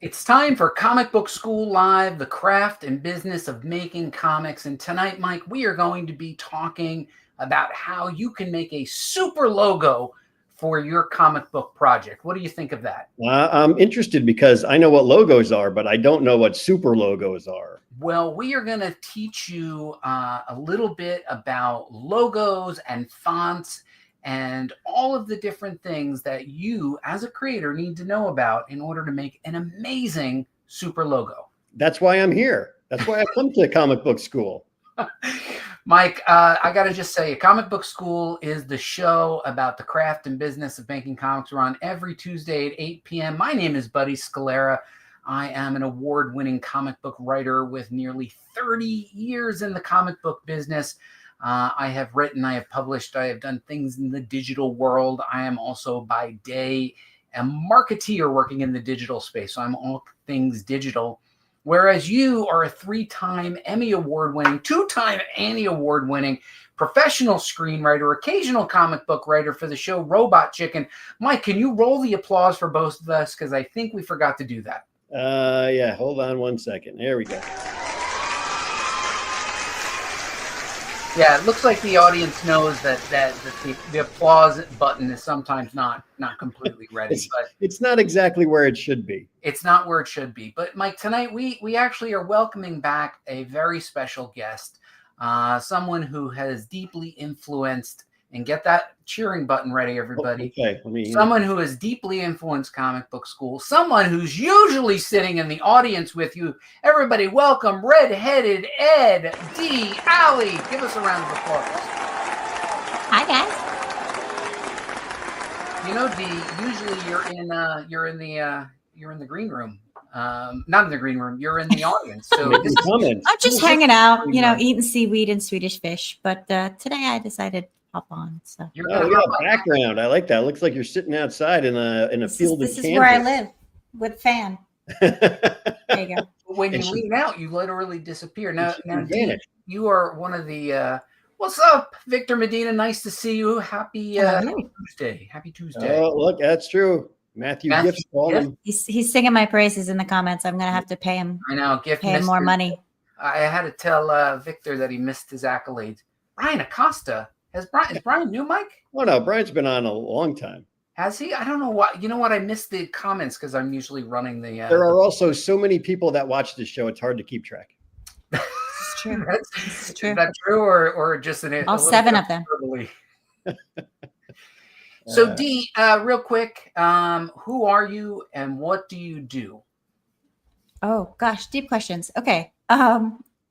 It's time for Comic Book School Live, the craft and business of making comics. And tonight, Mike, we are going to be talking about how you can make a super logo for your comic book project. What do you think of that? I'm interested because I know what logos are, but I don't know what super logos are. Well, we are going to teach you a little bit about logos and fonts and all of the different things that you as a creator need to know about in order to make an amazing super logo. That's why I'm here. That's why I come to comic book school. Mike, I got to just say, Comic Book School is the show about the craft and business of making comics. We're on every Tuesday at 8 p.m. My name is Buddy Scalera. I am an award-winning comic book writer with nearly 30 years in the comic book business. I have written, I have published, I have done things in the digital world. I am also by day a marketeer working in the digital space. So I'm all things digital. Whereas you are a 3-time Emmy Award-winning, 2-time Annie Award-winning professional screenwriter, occasional comic book writer for the show Robot Chicken. Mike, can you roll the applause for both of us? Because I think we forgot to do that. Yeah, hold on one second. There we go. Yeah, it looks like the audience knows that the applause button is sometimes not completely ready. But it's not exactly where it should be. It's not where it should be. But Mike, tonight we actually are welcoming back a very special guest, someone who has deeply influenced, and get that cheering button ready, everybody. Okay. Someone who has deeply influenced Comic Book School, someone who's usually sitting in the audience with you. Everybody welcome Redheaded Ed, D, Allie. Give us a round of applause. Hi, guys. You know, D, usually you're in the green room. Not in the green room, you're in the audience. So I'm just hanging out, eating seaweed and Swedish fish. But today I decided to hop on. So you got a background. I like that. It looks like you're sitting outside in a field of This is where I live with fan. There you go. When you lean out, you literally disappear. Now D, you are one of the what's up, Victor Medina? Nice to see you. Happy Tuesday. Happy Tuesday. Oh, look, that's true. Matthew Gift called him. He's singing my praises in the comments. I'm gonna have to pay him. I know. Pay him more money. I had to tell Victor that he missed his accolades. Brian Acosta. Is Brian new, Mike? Oh no, Brian's been on a long time. Has he? I don't know why. You know what? I missed the comments because I'm usually running the. There are also so many people that watch this show; it's hard to keep track. It's true. Is that true, or just all 7 of them? So D, real quick, who are you and what do you do? Oh gosh, deep questions. Okay.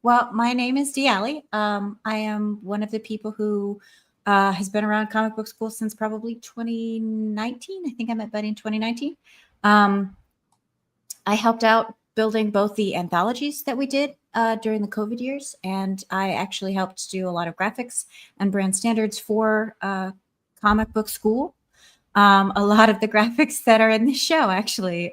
Well, my name is Dee Alley. I am one of the people who has been around Comic Book School since probably 2019. I think I met Buddy in 2019. I helped out building both the anthologies that we did during the COVID years, and I actually helped do a lot of graphics and brand standards for Comic Book School. A lot of the graphics that are in this show, actually,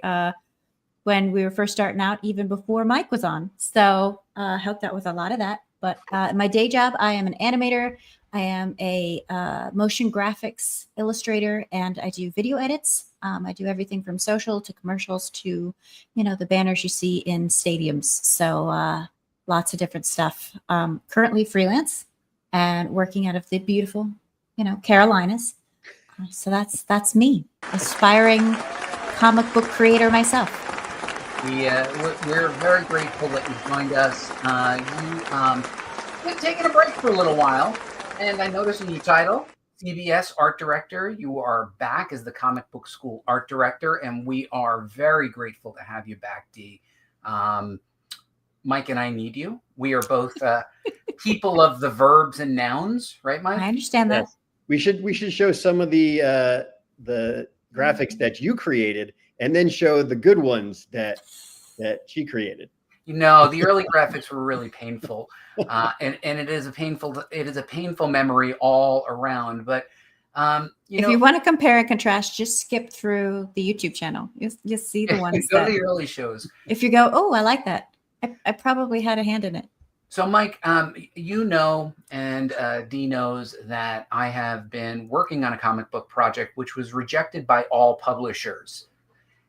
when we were first starting out, even before Mike was on. So helped out with a lot of that. But my day job, I am an animator. I am a motion graphics illustrator, and I do video edits. I do everything from social to commercials to, the banners you see in stadiums. So lots of different stuff. Currently freelance and working out of the beautiful, Carolinas. So that's me, aspiring comic book creator myself. We're very grateful that you joined us. You've taken a break for a little while, and I noticed in your title, CBS Art Director, you are back as the Comic Book School Art Director, and we are very grateful to have you back, Dee. Mike and I need you. We are both people of the verbs and nouns, right, Mike? I understand that. Yes. We should show some of the graphics that you created, and then show the good ones that she created. The early graphics were really painful, and it is a painful memory all around. But if you want to compare and contrast, just skip through the YouTube channel. You see the ones. Go to the early shows. If you go, oh, I like that. I probably had a hand in it. So, Mike, and Dee knows that I have been working on a comic book project which was rejected by all publishers.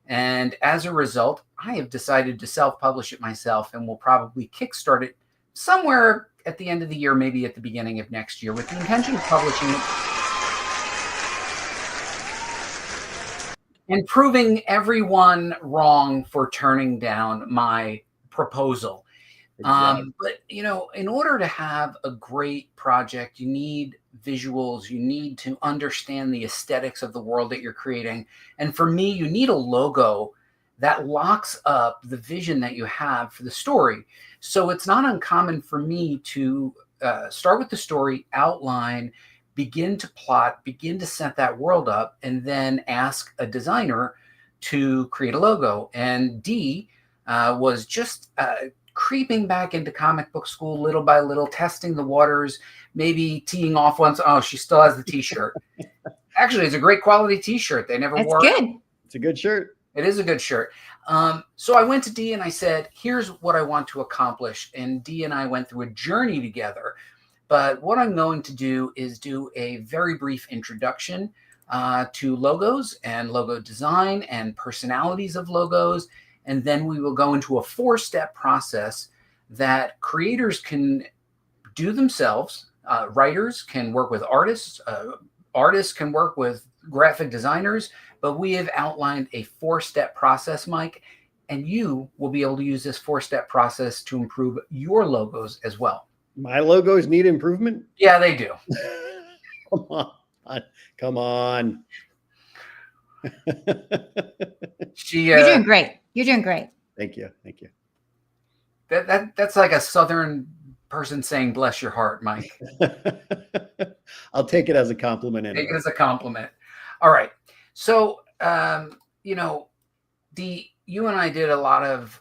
And as a result, I have decided to self-publish it myself, and will probably kickstart it somewhere at the end of the year, maybe at the beginning of next year, with the intention of publishing it and proving everyone wrong for turning down my proposal. Exactly. But in order to have a great project, you need visuals, you need to understand the aesthetics of the world that you're creating. And for me, you need a logo that locks up the vision that you have for the story. So it's not uncommon for me to start with the story, outline, begin to plot, begin to set that world up, and then ask a designer to create a logo. And Dee was just creeping back into comic book school little by little, testing the waters, maybe teeing off once. Oh, she still has the t-shirt. Actually, it's a great quality t-shirt. They never wore it. It's a good shirt. It is a good shirt. So I went to Dee and I said, here's what I want to accomplish. And Dee and I went through a journey together. But what I'm going to do is do a very brief introduction to logos and logo design and personalities of logos. And then we will go into a 4-step process that creators can do themselves. Writers can work with artists. Artists can work with graphic designers. But we have outlined a 4-step process, Mike. And you will be able to use this 4-step process to improve your logos as well. My logos need improvement? Yeah, they do. Come on. Come on. You're doing great. You're doing great. Thank you. Thank you. That's like a Southern person saying, bless your heart, Mike. I'll take it as a compliment. Anyway. Take it as a compliment. All right. So, you and I did a lot of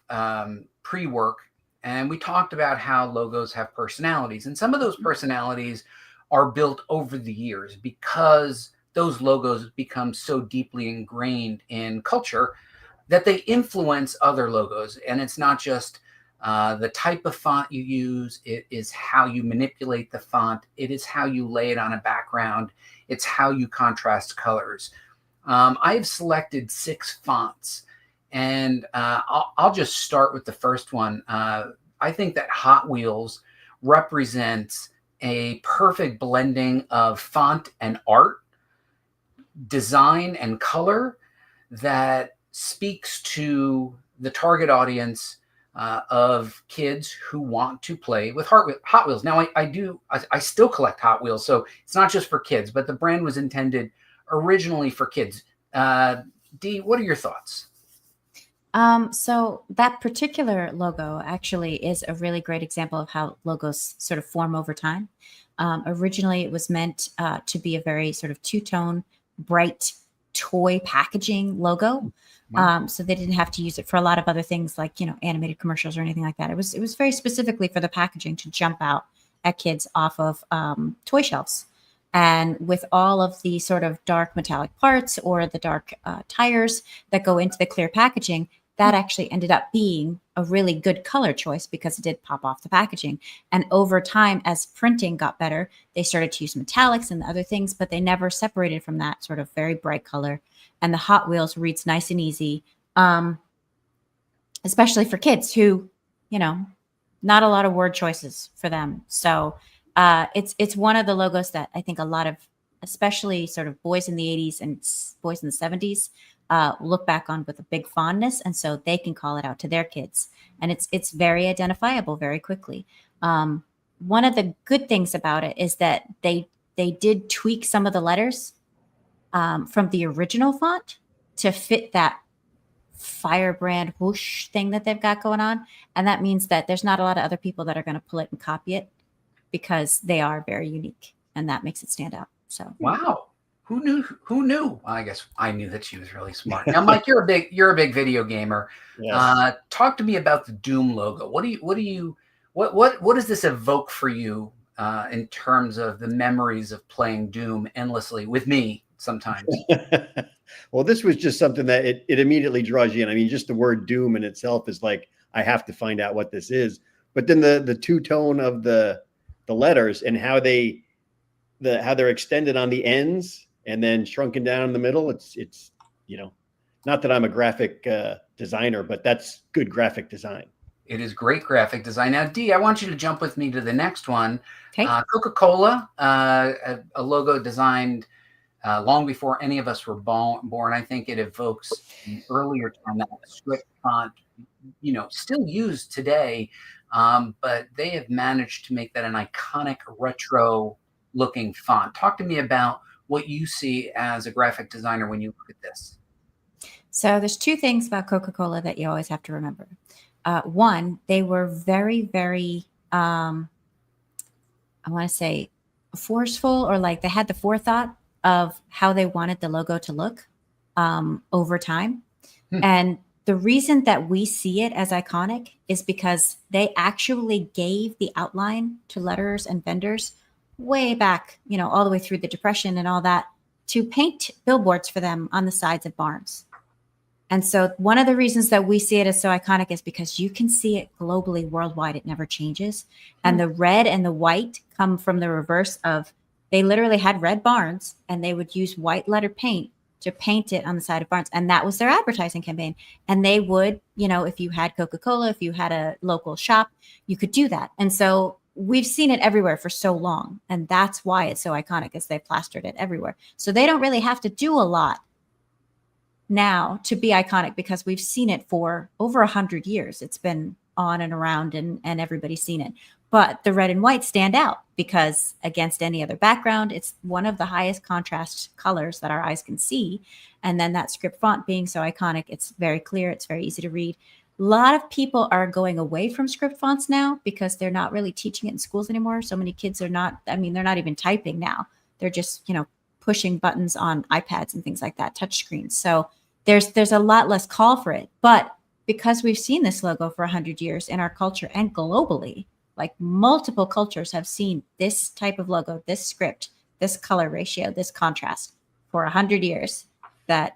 pre-work, and we talked about how logos have personalities. And some of those personalities are built over the years because those logos become so deeply ingrained in culture that they influence other logos. And it's not just the type of font you use. It is how you manipulate the font. It is how you lay it on a background. It's how you contrast colors. I've selected 6 fonts, and I'll just start with the first one. I think that Hot Wheels represents a perfect blending of font and art, design and color that speaks to the target audience of kids who want to play with Hot Wheels. Now, I still collect Hot Wheels, so it's not just for kids, but the brand was intended originally for kids. Dee, what are your thoughts? So that particular logo actually is a really great example of how logos sort of form over time. Originally, it was meant to be a very sort of two-tone, bright toy packaging logo. Wow. So they didn't have to use it for a lot of other things like, animated commercials or anything like that. It was very specifically for the packaging to jump out at kids off of toy shelves. And with all of the sort of dark metallic parts or the dark tires that go into the clear packaging, that actually ended up being a really good color choice because it did pop off the packaging. And over time, as printing got better, they started to use metallics and other things, but they never separated from that sort of very bright color. And the Hot Wheels reads nice and easy, especially for kids who, not a lot of word choices for them. So it's one of the logos that I think a lot of, especially sort of boys in the 80s and boys in the 70s, look back on with a big fondness, and so they can call it out to their kids, and it's very identifiable very quickly. One of the good things about it is that they did tweak some of the letters from the original font to fit that firebrand whoosh thing that they've got going on, and that means that there's not a lot of other people that are going to pull it and copy it because they are very unique, and that makes it stand out. So wow. Who knew? Well, I guess I knew that she was really smart. Now, Mike, you're a big video gamer. Yes. Talk to me about the Doom logo. What does this evoke for you in terms of the memories of playing Doom endlessly with me sometimes? Well, this was just something that it immediately draws you in. I mean, just the word Doom in itself is like, I have to find out what this is. But then the two-tone of the letters and how they're extended on the ends and then shrunken down in the middle. It's Not that I'm a graphic designer, but that's good graphic design. It is great graphic design. Now, Dee, I want you to jump with me to the next one. Okay. Coca-Cola, a logo designed long before any of us were born. I think it evokes an earlier time, that script font, still used today, but they have managed to make that an iconic retro-looking font. Talk to me about what you see as a graphic designer when you look at this. So there's two things about Coca-Cola that you always have to remember. One, they were very, very, I want to say forceful, or like they had the forethought of how they wanted the logo to look over time. And the reason that we see it as iconic is because they actually gave the outline to letterers and vendors way back, all the way through the Depression and all that, to paint billboards for them on the sides of barns. And so one of the reasons that we see it as so iconic is because you can see it globally, worldwide. It never changes. And the red and the white come from the reverse of, they literally had red barns and they would use white letter paint to paint it on the side of barns. And that was their advertising campaign. And they would, if you had Coca-Cola, if you had a local shop, you could do that. And so we've seen it everywhere for so long. And that's why it's so iconic, is they plastered it everywhere. So they don't really have to do a lot now to be iconic, because we've seen it for over 100 years. It's been on and around, and everybody's seen it. But the red and white stand out because against any other background, it's one of the highest contrast colors that our eyes can see. And then that script font being so iconic, it's very clear, it's very easy to read. A lot of people are going away from script fonts now because they're not really teaching it in schools anymore. So many kids are not, they're not even typing now. They're just, pushing buttons on iPads and things like that, touch screens. So there's a lot less call for it. But because we've seen this logo for 100 years in our culture and globally, like multiple cultures have seen this type of logo, this script, this color ratio, this contrast for 100 years, that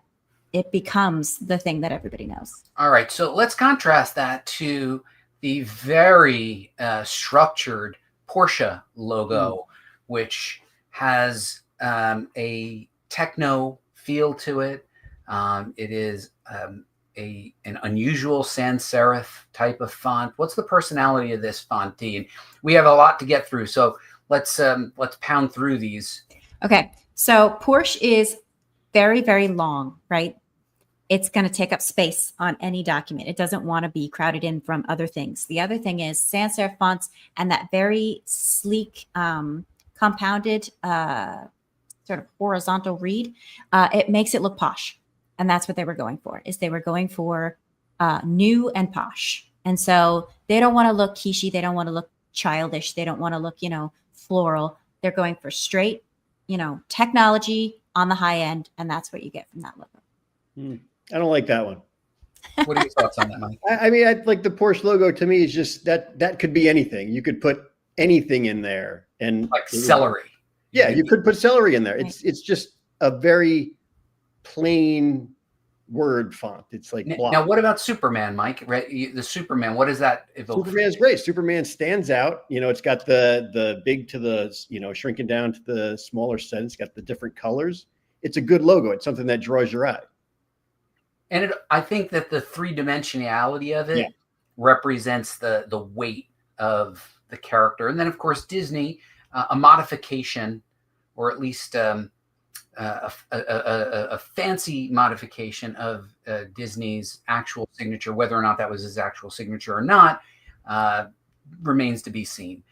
it becomes the thing that everybody knows. All right. So let's contrast that to the very structured Porsche logo, which has a techno feel to it. It is an unusual sans serif type of font. What's the personality of this font, Dee? And we have a lot to get through, so let's pound through these. Okay, so Porsche is very, very long, right? It's going to take up space on any document. It doesn't want to be crowded in from other things. The other thing is sans serif fonts and that very sleek, compounded, sort of horizontal read. It makes it look posh. And that's what they were going for, is they were going for new and posh. And so they don't want to look quiche. They don't want to look childish. They don't want to look, floral. They're going for straight, technology on the high end. And that's what you get from that logo. I don't like that one. What are your thoughts on that, Mike? I like the Porsche logo. To me, is just that could be anything. You could put anything in there, and like celery. Yeah, you could put celery in there. It's just a very plain word font. It's like block. Now, what about Superman, Mike? The Superman, what does that evoke? Superman's great. Superman stands out. It's got the big to the shrinking down to the smaller set. It's got the different colors. It's a good logo. It's something that draws your eye. And I think that the three-dimensionality of it represents the weight of the character. And then, of course, Disney, a modification, or at least a fancy modification of Disney's actual signature. Whether or not that was his actual signature or not remains to be seen.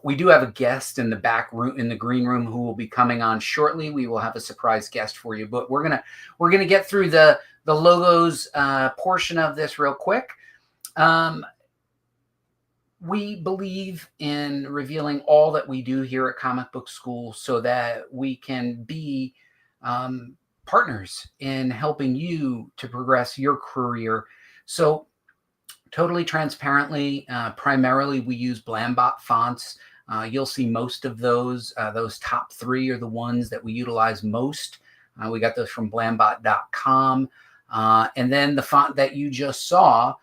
We do have a guest in the back room, in the green room, who will be coming on shortly. We will have a surprise guest for you, but we're gonna get through the logos portion of this real quick. We believe in revealing all that we do here at Comic Book School so that we can be partners in helping you to progress your career. So totally transparently, primarily we use Blambot fonts. You'll see most of those. Those top three are the ones that we utilize most. We got those from blambot.com. And then the font that you just saw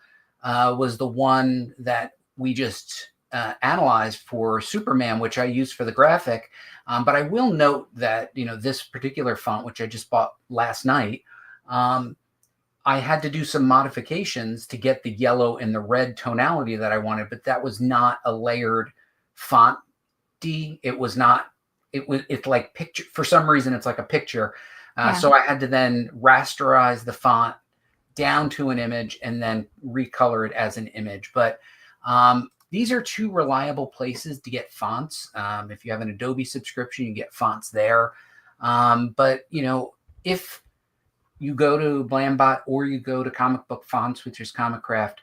was the one that we just analyzed for Superman, which I used for the graphic. But I will note that, this particular font, which I just bought last night, I had to do some modifications to get the yellow and the red tonality that I wanted, but that was not a layered font D. It was not, it's like picture, for some reason, it's like a picture. So I had to then rasterize the font down to an image and then recolor it as an image. But these are two reliable places to get fonts. If you have an Adobe subscription, you get fonts there. But, you know, if you go to Blambot or you go to Comic Book Fonts, which is Comic Craft,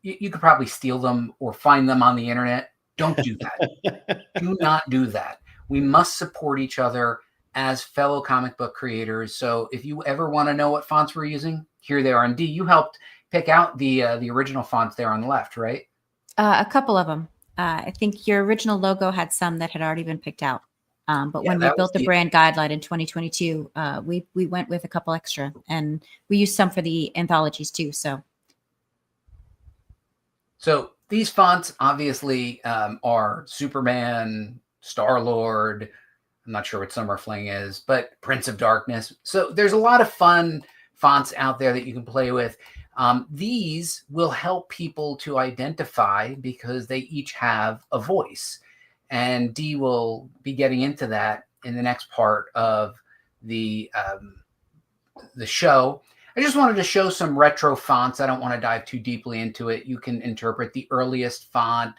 you could probably steal them or find them on the internet. Don't do that. Do not do that. We must support each other as fellow comic book creators. So if you ever want to know what fonts we're using, here they are. And Dee, you helped pick out the original fonts there on the left, right? A couple of them. I think your original logo had some that had already been picked out. But when we built the brand guideline in 2022, we went with a couple extra, and we used some for the anthologies too. So these fonts obviously are Superman, Star-Lord, I'm not sure what Summer Fling is, but Prince of Darkness. So there's a lot of fun fonts out there that you can play with. These will help people to identify because they each have a voice. And Dee will be getting into that in the next part of the show. I just wanted to show some retro fonts. I don't want to dive too deeply into it. You can interpret the earliest font,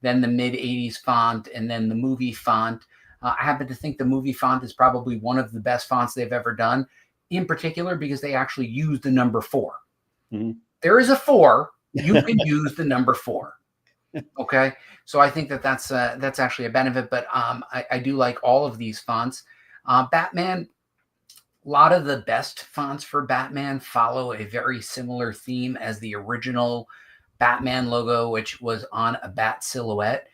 then the mid-'80s font, and then the movie font. I happen to think the movie font is probably one of the best fonts they've ever done, in particular because they actually use the number 4. Mm-hmm. There is a 4. You can use the number 4. Okay, so I think that's actually a benefit. But I do like all of these fonts. Batman, a lot of the best fonts for Batman follow a very similar theme as the original Batman logo, which was on a bat silhouette.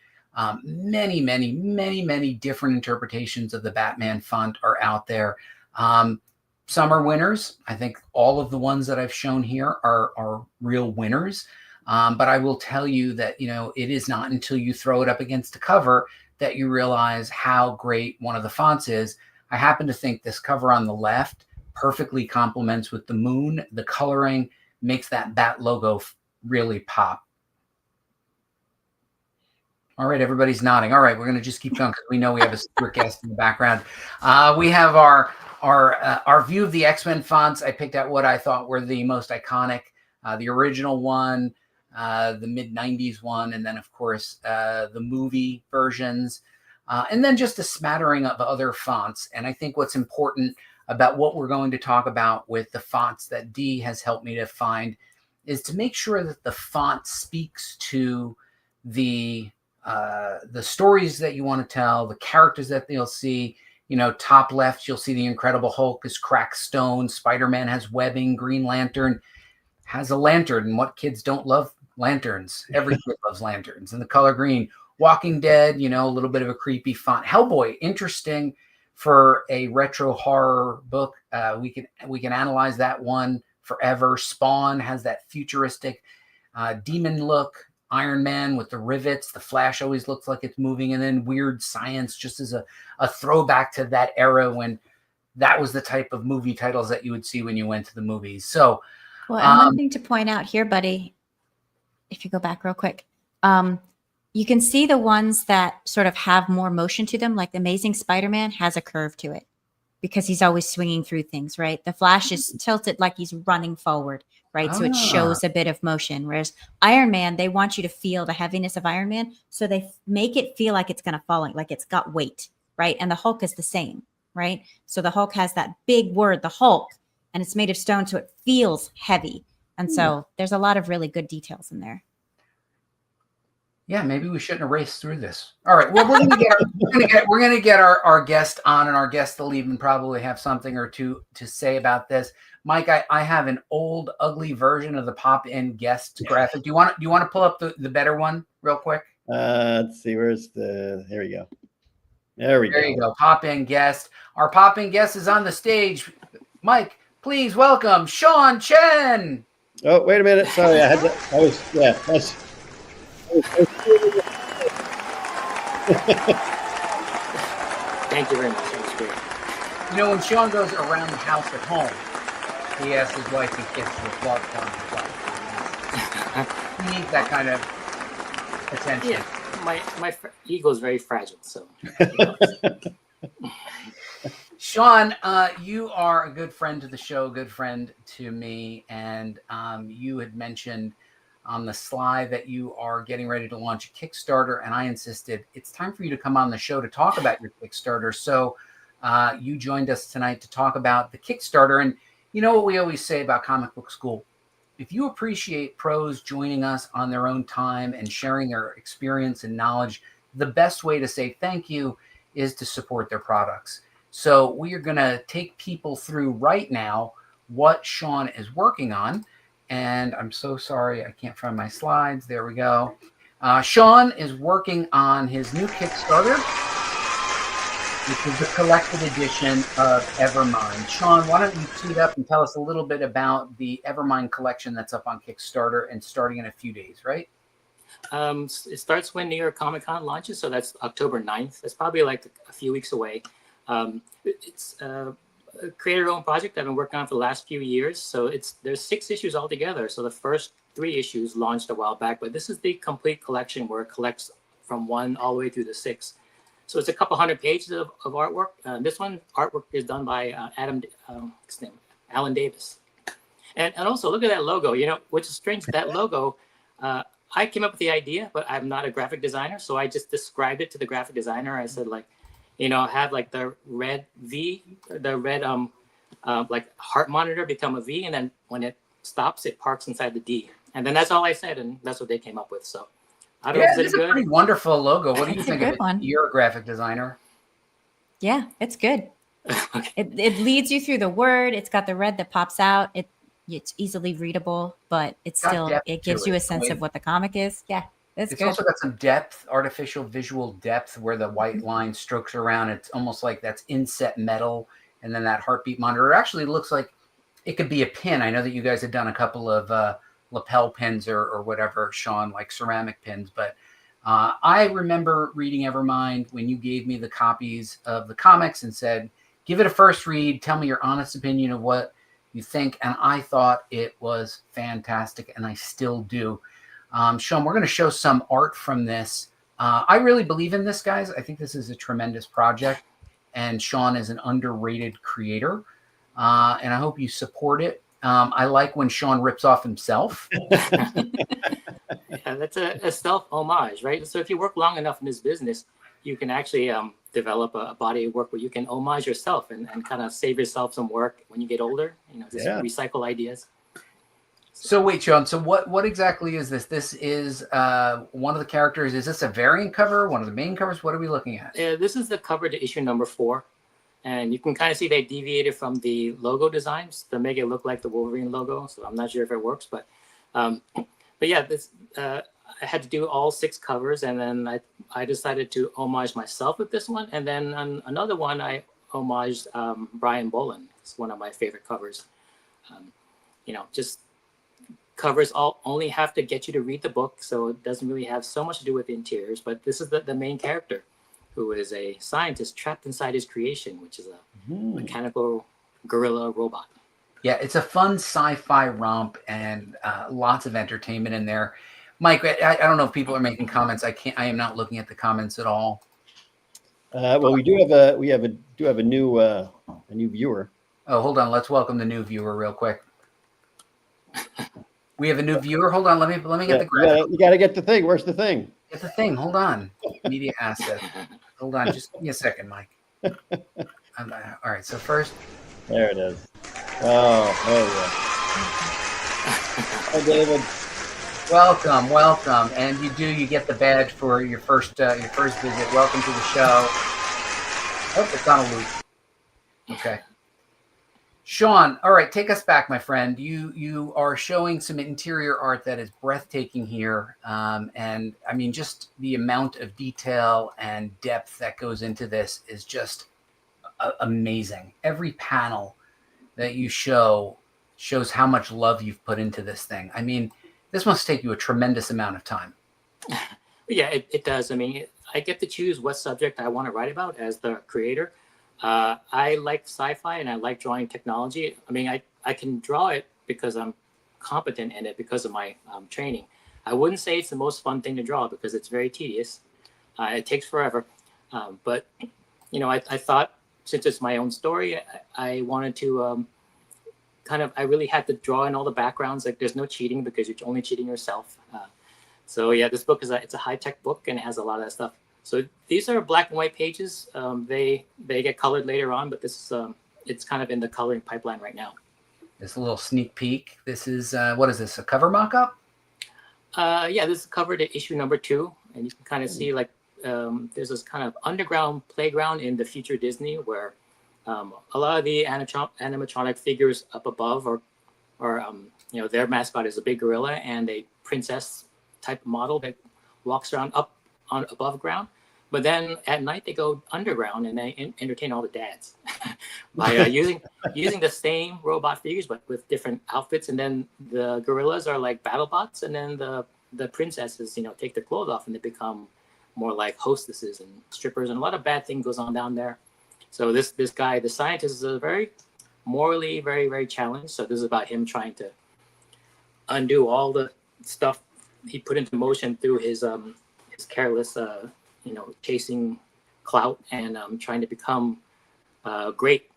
Many different interpretations of the Batman font are out there. Some are winners. I think all of the ones that I've shown here are real winners. But I will tell you that, you know, it is not until you throw it up against the cover that you realize how great one of the fonts is. I happen to think this cover on the left perfectly complements with the moon. The coloring makes that bat logo really pop. All right, everybody's nodding. All right, we're going to just keep going because we know we have a secret guest in the background. We have our view of the X-Men fonts. I picked out what I thought were the most iconic. The original one, the mid-'90s one, and then, of course, the movie versions, and then just a smattering of other fonts. And I think what's important about what we're going to talk about with the fonts that Dee has helped me to find is to make sure that the font speaks to the stories that you want to tell, the characters that you'll see. You know, top left, you'll see the Incredible Hulk is cracked stone. Spider-Man has webbing. Green Lantern has a lantern. And what kids don't love? Lanterns. Every kid loves lanterns. And the color green. Walking Dead, you know, a little bit of a creepy font. Hellboy, interesting for a retro horror book. We can analyze that one forever. Spawn has that futuristic demon look. Iron Man with the rivets. The Flash always looks like it's moving. And then Weird Science, just as a throwback to that era when that was the type of movie titles that you would see when you went to the movies. So, well, and one thing to point out here, Buddy, if you go back real quick, you can see the ones that sort of have more motion to them, like the Amazing Spider-Man has a curve to it because he's always swinging through things, right? The Flash is tilted like he's running forward, right? So it shows a bit of motion. Whereas Iron Man, they want you to feel the heaviness of Iron Man. So they make it feel like it's going to fall, like it's got weight, right? And the Hulk is the same, right? So the Hulk has that big word, the Hulk, and it's made of stone. So it feels heavy. And so there's a lot of really good details in there. Yeah, maybe we shouldn't erase through this. All right. Well, we're gonna get our guest on, and our guest will even probably have something or two to say about this. Mike, I have an old, ugly version of the pop-in guest graphic. Do you want to pull up the better one real quick? Let's see. Here we go. There you go. Pop-in guest. Our pop-in guest is on the stage. Mike, please welcome Sean Chen. Oh, wait a minute. Sorry, I had to. Thank you very much. That was great. You know, when Sean goes around the house at home, he asked his wife and kids to applaud for him. He needs that kind of attention. Yeah, my ego is very fragile, so. Sean, you are a good friend to the show, a good friend to me, and you had mentioned on the slide that you are getting ready to launch a Kickstarter, and I insisted it's time for you to come on the show to talk about your Kickstarter. So you joined us tonight to talk about the Kickstarter, and you know what we always say about Comic Book School. If you appreciate pros joining us on their own time and sharing their experience and knowledge, the best way to say thank you is to support their products. So we are going to take people through right now what Sean is working on. And I'm so sorry, I can't find my slides. There we go. Sean is working on his new Kickstarter, which is the collected edition of Evermind. Sean, why don't you tee it up and tell us a little bit about the Evermind collection that's up on Kickstarter and starting in a few days, right? It starts when New York Comic Con launches, so that's October 9th. It's probably like a few weeks away. It's a creator-owned project I've been working on for the last few years. So there's 6 issues altogether. So the first 3 issues launched a while back, but this is the complete collection where it collects from 1 all the way through to 6. So it's a couple hundred pages of artwork. This one artwork is done by Alan Davis. And also look at that logo, which is strange. That logo, I came up with the idea, but I'm not a graphic designer. So I just described it to the graphic designer. I said have like the red V, the red like heart monitor become a V, and then when it stops, it parks inside the D. And then that's all I said, and that's what they came up with. So I don't know if it's a good. pretty wonderful logo. What do you think of it? One. You're a graphic designer. Yeah, it's good. Okay. It leads you through the word. It's got the red that pops out. It's easily readable, but it gives you a sense of what the comic is. Yeah. It's good. Also got some depth, artificial visual depth, where the white line strokes around. It's almost like that's inset metal, and then that heartbeat monitor. It actually looks like it could be a pin. I know that you guys have done a couple of lapel pins or whatever, Sean, like ceramic pins. But I remember reading Evermind when you gave me the copies of the comics and said, give it a first read. Tell me your honest opinion of what you think. And I thought it was fantastic, and I still do. Sean, we're going to show some art from this. I really believe in this, guys. I think this is a tremendous project, and Sean is an underrated creator, and I hope you support it. I like when Sean rips off himself. Yeah, that's a self homage, right? So if you work long enough in this business, you can actually develop a body of work where you can homage yourself and kind of save yourself some work when you get older. Recycle ideas. So wait, Sean, so what exactly is this? This is one of the characters. Is this a variant cover, one of the main covers? What are we looking at? This is the cover to issue number 4. And you can kind of see they deviated from the logo designs to make it look like the Wolverine logo. So I'm not sure if it works, but yeah, this I had to do all 6 covers, and then I decided to homage myself with this one. And then on another one, I homaged Brian Bolland. It's one of my favorite covers. Just covers only have to get you to read the book, so it doesn't really have so much to do with the interiors. But this is the main character, who is a scientist trapped inside his creation, which is a mechanical gorilla robot. Yeah, it's a fun sci-fi romp, and lots of entertainment in there. Mike, I don't know if people are making comments. I am not looking at the comments at all. Well, we do have a new viewer. Oh, hold on. Let's welcome the new viewer real quick. We have a new viewer. Hold on. Let me get the graphic. You got to get the thing. Where's the thing? Get the thing. Hold on. Media asset. Hold on. Just give me a second, Mike. All right. So first. There it is. Oh, there you go. Hi, David. Welcome. And you get the badge for your first visit. Welcome to the show. Oh, it's on a loop. Okay. Sean, all right, take us back, my friend. You are showing some interior art that is breathtaking here. And I mean, just the amount of detail and depth that goes into this is just amazing. Every panel that you shows how much love you've put into this thing. I mean, this must take you a tremendous amount of time. Yeah, it does. I mean, I get to choose what subject I want to write about as the creator. I like sci-fi and I like drawing technology. I mean, I can draw it because I'm competent in it because of my training. I wouldn't say it's the most fun thing to draw because it's very tedious. It takes forever. But, I thought since it's my own story, I wanted to I really had to draw in all the backgrounds. Like there's no cheating because you're only cheating yourself. So yeah, this book it's a high-tech book and it has a lot of that stuff. So these are black and white pages. They get colored later on, but this is it's kind of in the coloring pipeline right now. This little sneak peek. This is what is this? A cover mock-up? Yeah, this is cover to issue number 2, and you can kind of see like there's this kind of underground playground in the future Disney where a lot of the animatronic figures up above or their mascot is a big gorilla and a princess type model that walks around up on above ground. But then at night they go underground and they entertain all the dads by using the same robot figures but with different outfits. And then the gorillas are like battle bots, and then the princesses, take their clothes off and they become more like hostesses and strippers. And a lot of bad things goes on down there. So this guy, the scientist, is a very morally very, very challenged. So this is about him trying to undo all the stuff he put into motion through his careless chasing clout and trying to become great,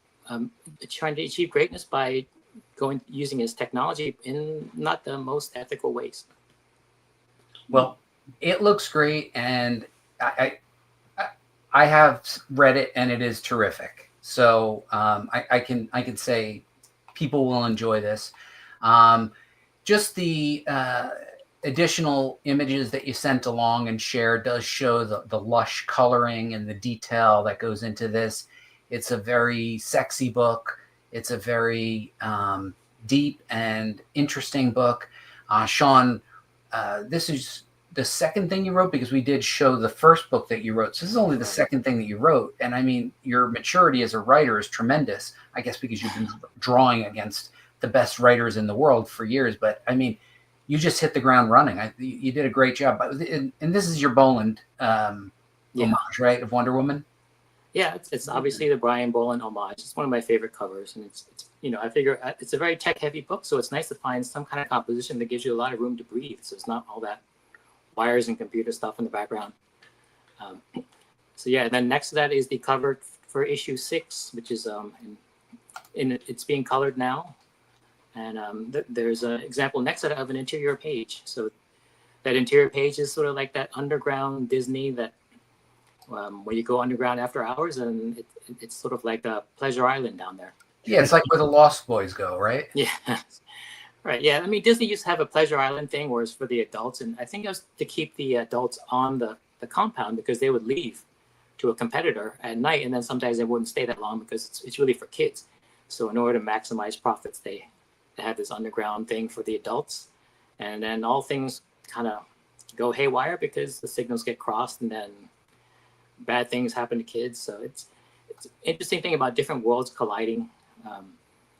trying to achieve greatness by using his technology in not the most ethical ways. Well, it looks great, and I have read it, and it is terrific. So I can say people will enjoy this. Just the additional images that you sent along and shared does show the lush coloring and the detail that goes into this. It's a very sexy book. It's a very deep and interesting book. Sean, this is the second thing you wrote, because we did show the first book that you wrote. So this is only the second thing that you wrote. And I mean, your maturity as a writer is tremendous, I guess, because you've been drawing against the best writers in the world for years. But I mean, you just hit the ground running. You did a great job. And this is your Boland homage, right, of Wonder Woman? Yeah, it's obviously the Brian Boland homage. It's one of my favorite covers, and it's I figure it's a very tech-heavy book, so it's nice to find some kind of composition that gives you a lot of room to breathe. So it's not all that wires and computer stuff in the background. So yeah, and then next to that is the cover for issue 6, which is it's being colored now. And there's an example next to that of an interior page. So that interior page is sort of like that underground Disney that where you go underground after hours, and it's sort of like a pleasure island down there. Yeah, it's like where the Lost Boys go, right? Yeah, right. Yeah, I mean, Disney used to have a pleasure island thing where it's for the adults, and I think it was to keep the adults on the compound because they would leave to a competitor at night, and then sometimes they wouldn't stay that long because it's really for kids. So in order to maximize profits, they have this underground thing for the adults, and then all things kind of go haywire because the signals get crossed, and then bad things happen to kids. So it's an interesting thing about different worlds colliding.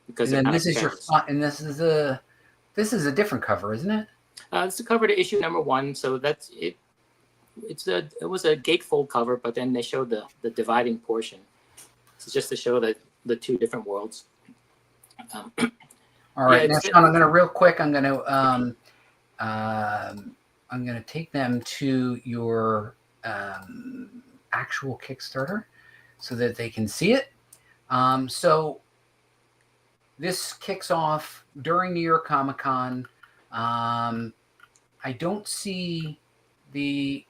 Because and then this is this is a different cover, isn't it? It's the cover to issue number 1. So that's it. It was a gatefold cover, but then they showed the dividing portion. So just to show the two different worlds. All right, now Sean, I'm gonna take them to your actual Kickstarter so that they can see it. So this kicks off during New York Comic Con. I don't see the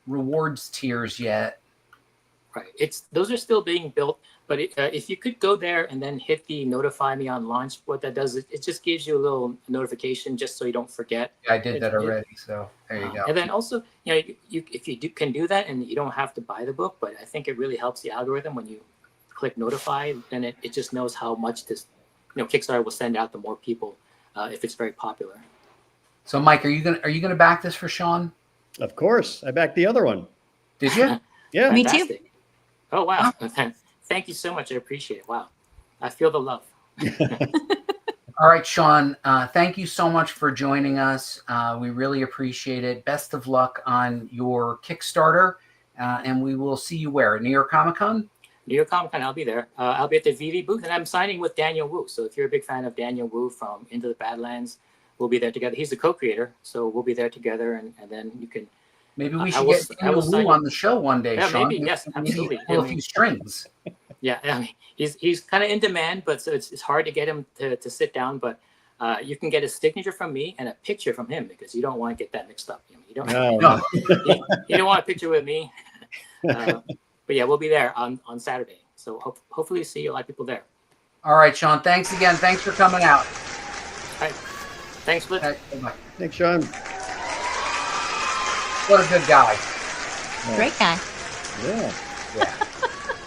rewards tiers yet. Right. Those are still being built, but if you could go there and then hit the notify me on launch, what that does is it just gives you a little notification just so you don't forget. Yeah, I did that already, so there you go. And then also, if you can do that and you don't have to buy the book, but I think it really helps the algorithm when you click notify, then it just knows how much this, Kickstarter will send out to more people if it's very popular. So, Mike, are you gonna back this for Sean? Of course, I backed the other one. Did you? Yeah, Me too. Oh wow! Thank you so much. I appreciate it. Wow, I feel the love. All right, Sean. Thank you so much for joining us. We really appreciate it. Best of luck on your Kickstarter, and we will see you where? At New York Comic Con? New York Comic Con, I'll be there. I'll be at the VV booth, and I'm signing with Daniel Wu. So if you're a big fan of Daniel Wu from Into the Badlands, we'll be there together. He's the co-creator, so we'll be there together, and then you can. Maybe we should get Daniel Wu on the show one day, Yeah, Sean. maybe, yes, absolutely. Pull a few strings. Yeah, I mean, he's kind of in demand, but so it's hard to get him to sit down. But you can get a signature from me and a picture from him, because you don't want to get that mixed up. You don't. No. You don't want a picture with me. But yeah, we'll be there on Saturday. So hopefully see a lot of people there. All right, Sean. Thanks again. Thanks for coming out. All right. Thanks, Blitz. All right, bye-bye. Thanks, Sean. What a good guy. Great guy. Yeah. Yeah.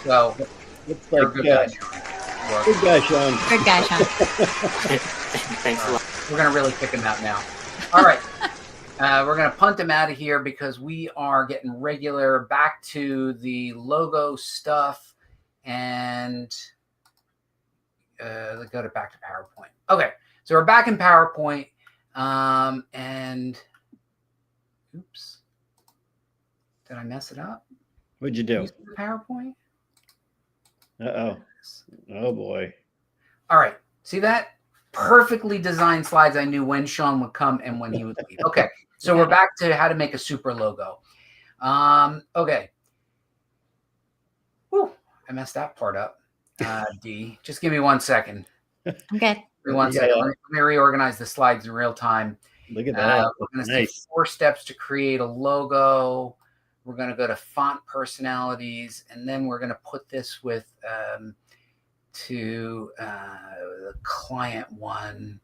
So, It's you're a like good guy, Sean. good guy, Sean. Good guy, Sean. Thanks a lot. We're going to really kick him out now. All right. We're going to punt him out of here because we are getting regular back to the logo stuff, and let's go back to PowerPoint. Okay. So we're back in PowerPoint, and oops. Did I mess it up? What'd you do? Use the PowerPoint? Uh-oh. Oh, boy. All right. See that? Perfectly designed slides. I knew when Sean would come and when he would leave. Okay. So we're back to how to make a super logo. Okay. Whew, I messed that part up. D. Just give me 1 second. I'm good. Give me 1 second. Let me reorganize the slides in real time. Look at that. We're going to Nice. see 4 steps to create a logo. We're going to go to font personalities, and then we're going to put this with to the client one.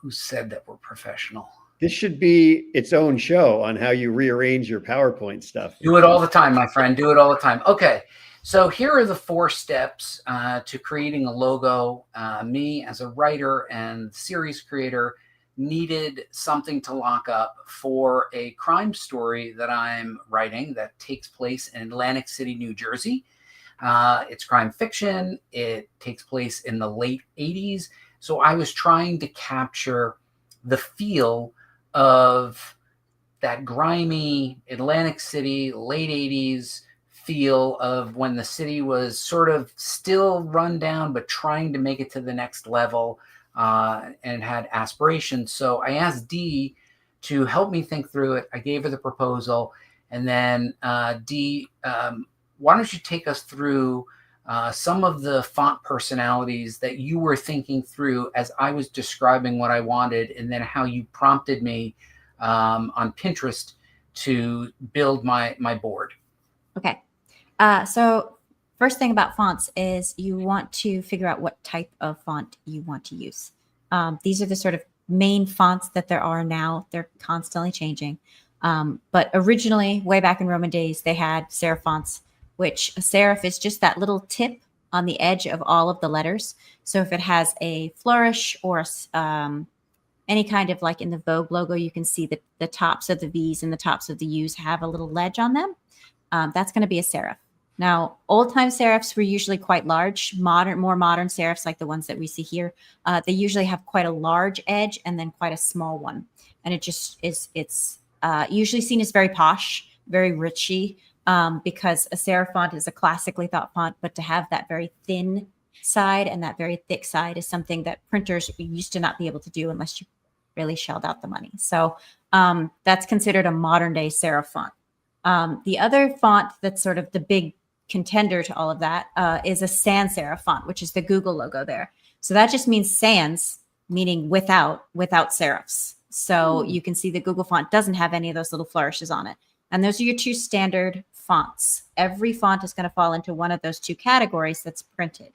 Who said that we're professional? This should be its own show on how you rearrange your PowerPoint stuff. Do it all the time, my friend. Do it all the time. Okay. So here are the 4 steps to creating a logo. Me as a writer and series creator needed something to lock up for a crime story that I'm writing that takes place in Atlantic City, New Jersey. It's crime fiction. It takes place in the late 80s. So I was trying to capture the feel of that grimy Atlantic City, late 80s feel of when the city was sort of still run down, but trying to make it to the next level and had aspirations. So I asked Dee to help me think through it. I gave her the proposal. And then Dee, why don't you take us through some of the font personalities that you were thinking through as I was describing what I wanted, and then how you prompted me on Pinterest to build my board. Okay. So first thing about fonts is you want to figure out what type of font you want to use. These are the sort of main fonts that there are now. They're constantly changing. But originally, way back in Roman days, they had serif fonts, which a serif is just that little tip on the edge of all of the letters. So if it has a flourish or any kind of, like in the Vogue logo, you can see that the tops of the V's and the tops of the U's have a little ledge on them. That's going to be a serif. Now, old-time serifs were usually quite large. More modern serifs, like the ones that we see here, they usually have quite a large edge and then quite a small one. And it just is, it's usually seen as very posh, very richy, because a serif font is a classically thought font, but to have that very thin side and that very thick side is something that printers used to not be able to do unless you really shelled out the money. So that's considered a modern day serif font. The other font that's sort of the big contender to all of that is a sans serif font, which is the Google logo there. So that just means sans, meaning without serifs. So you can see the Google font doesn't have any of those little flourishes on it. And those are your 2 standard fonts. Every font is going to fall into one of those 2 categories that's printed.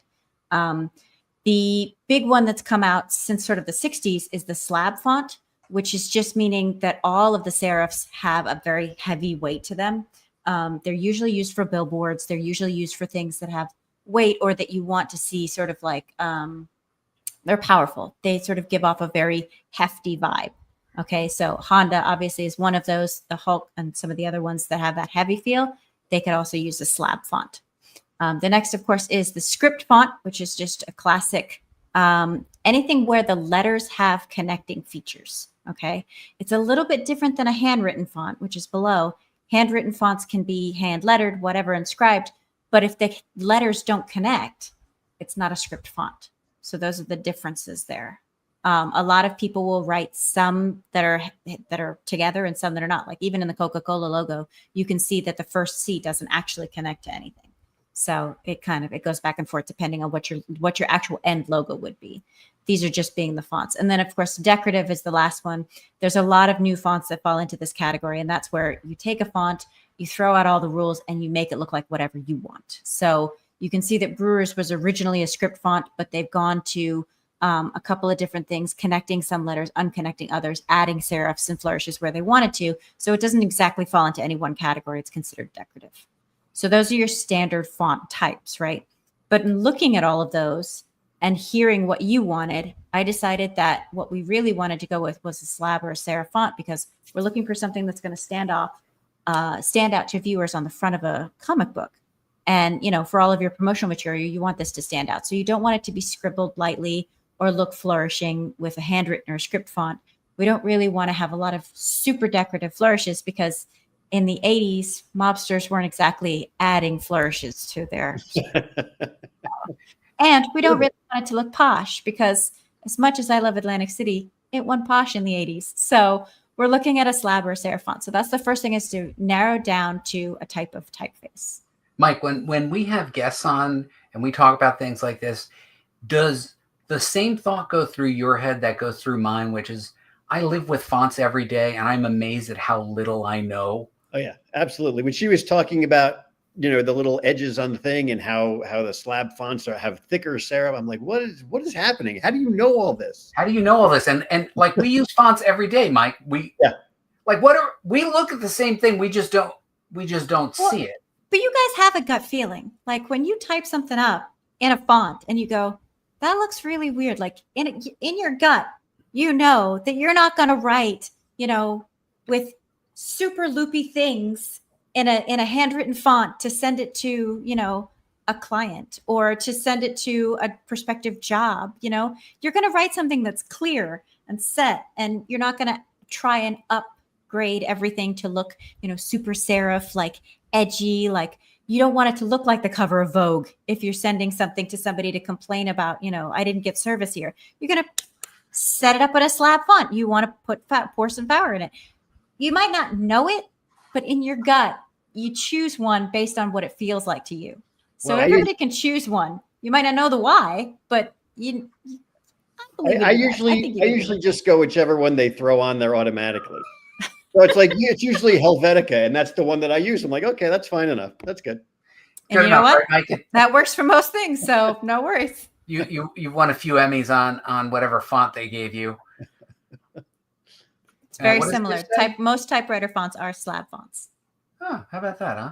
The big one that's come out since sort of the 60s is the slab font, which is just meaning that all of the serifs have a very heavy weight to them. They're usually used for billboards. They're usually used for things that have weight or that you want to see sort of like, they're powerful. They sort of give off a very hefty vibe. Okay, so Honda obviously is one of those, the Hulk and some of the other ones that have that heavy feel. They could also use a slab font. The next, of course, is the script font, which is just a classic, anything where the letters have connecting features. Okay, it's a little bit different than a handwritten font, which is below. handwritten fonts can be hand lettered, whatever, inscribed. But if the letters don't connect, it's not a script font. So those are the differences there. A lot of people will write some that are together and some that are not. Like even in the Coca-Cola logo, you can see that the first C doesn't actually connect to anything. So it goes back and forth depending on what your actual end logo would be. These are just being the fonts. And then of course, decorative is the last one. There's a lot of new fonts that fall into this category. And that's where you take a font, you throw out all the rules and you make it look like whatever you want. So you can see that Brewers was originally a script font, but they've gone to a couple of different things, connecting some letters, unconnecting others, adding serifs and flourishes where they wanted to. So it doesn't exactly fall into any one category. It's considered decorative. So those are your standard font types, right? But in looking at all of those and hearing what you wanted, I decided that what we really wanted to go with was a slab or a serif font, because we're looking for something that's going to stand out to viewers on the front of a comic book. And, for all of your promotional material, you want this to stand out. So you don't want it to be scribbled lightly or look flourishing with a handwritten or script font. We don't really want to have a lot of super decorative flourishes, because in the 80s, mobsters weren't exactly adding flourishes to their and we don't really want it to look posh, because as much as I love Atlantic City, it went posh in the 80s. So we're looking at a slab or a serif font. So that's the first thing, is to narrow down to a type of typeface. Mike, when we have guests on and we talk about things like this, does the same thought go through your head that goes through mine, which is I live with fonts every day and I'm amazed at how little I know? Oh yeah, absolutely. When she was talking about, the little edges on the thing and how the slab fonts have thicker serif, I'm like, what is happening? How do you know all this? How do you know all this? And like, we use fonts every day, Mike. We look at the same thing. We just don't see it. But you guys have a gut feeling. Like when you type something up in a font and you go, that looks really weird. Like in your gut, you know that you're not going to write, with super loopy things in a handwritten font to send it to, a client or to send it to a prospective job. You're going to write something that's clear and set, and you're not going to try and upgrade everything to look, super serif, like edgy. Like you don't want it to look like the cover of Vogue if you're sending something to somebody to complain about, I didn't get service here. You're going to set it up with a slab font. You want to pour some power in it. You might not know it, but in your gut, you choose one based on what it feels like to you. So everybody can choose one. You might not know the why, but I usually just go whichever one they throw on there automatically. So it's usually Helvetica, and that's the one that I use. I'm like, okay, that's fine enough. That's good. And you know what? That works for most things, so no worries. You won a few Emmys on whatever font they gave you. It's very similar. Most typewriter fonts are slab fonts. Oh, how about that, huh?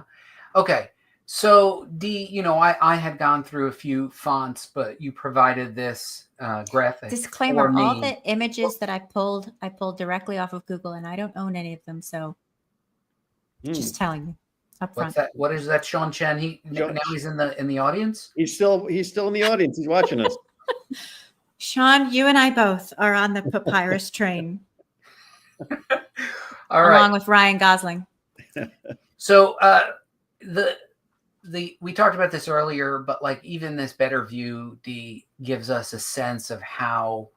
Okay. So I had gone through a few fonts, but you provided this graphic. Disclaimer: all the images that I pulled directly off of Google, and I don't own any of them. So just telling you up front. What's that? What is that? Sean Chen? Now he's in the audience. He's still in the audience. He's watching us. Sean, you and I both are on the papyrus train. All right. Along with Ryan Gosling. So we talked about this earlier, but like even this better view gives us a sense of how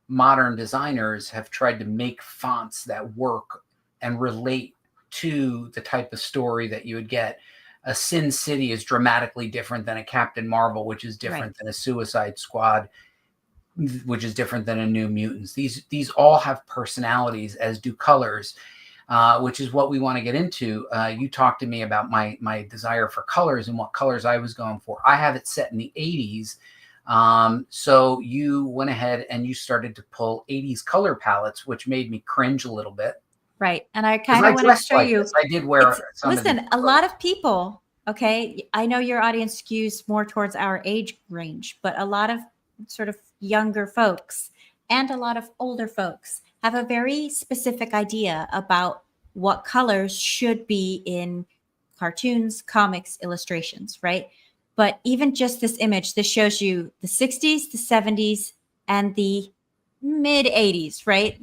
modern designers have tried to make fonts that work and relate to the type of story that you would get. A Sin City is dramatically different than a Captain Marvel, which is different than a Suicide Squad, which is different than a New Mutants. These all have personalities, as do colors. Which is what we want to get into. You talked to me about my desire for colors and what colors I was going for. I have it set in the 80s. So you went ahead and you started to pull 80s color palettes, which made me cringe a little bit. Right. And I kind of want to show you. I did wear some. Listen, a lot of people, okay, I know your audience skews more towards our age range, but a lot of sort of younger folks and a lot of older folks have a very specific idea about what colors should be in cartoons, comics, illustrations, right? But even just this image, this shows you the 60s, the 70s, and the mid 80s, right?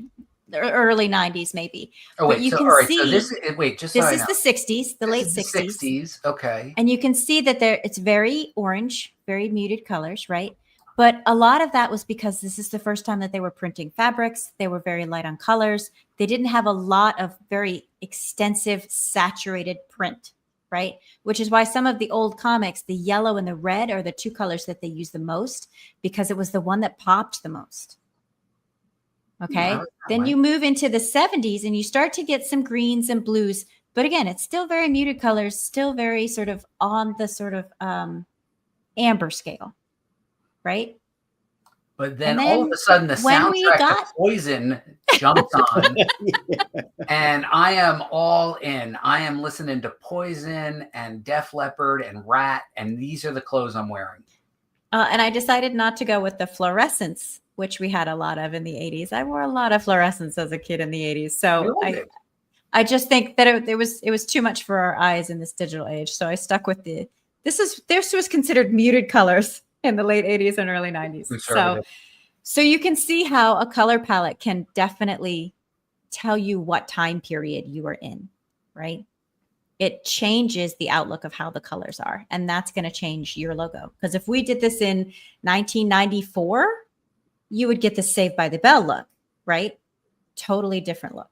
early 90s maybe. Oh But wait, you so can all right, see so this wait, just so this I is know. the 60s, the This late is the 60s. 60s. Okay. And you can see that it's very orange, very muted colors, right? But a lot of that was because this is the first time that they were printing fabrics. They were very light on colors. They didn't have a lot of very extensive saturated print, right? Which is why some of the old comics, the yellow and the red are the two colors that they use the most, because it was the one that popped the most. Okay. Then you move into the 70s and you start to get some greens and blues. But again, it's still very muted colors, still very sort of on the sort of amber scale, right? But then, And all of then a sudden, the when we soundtrack of got- Poison jumps on, and I am all in. I am listening to Poison and Def Leppard and Rat, and these are the clothes I'm wearing. And I decided not to go with the fluorescence, which we had a lot of in the 80s. I wore a lot of fluorescence as a kid in the 80s. So I just think that it was too much for our eyes in this digital age. So I stuck with this was considered muted colors in the late 80s and early 90s. So you can see how a color palette can definitely tell you what time period you are in, right? It changes the outlook of how the colors are. And that's going to change your logo. Because if we did this in 1994, you would get the Saved by the Bell look, right? Totally different look.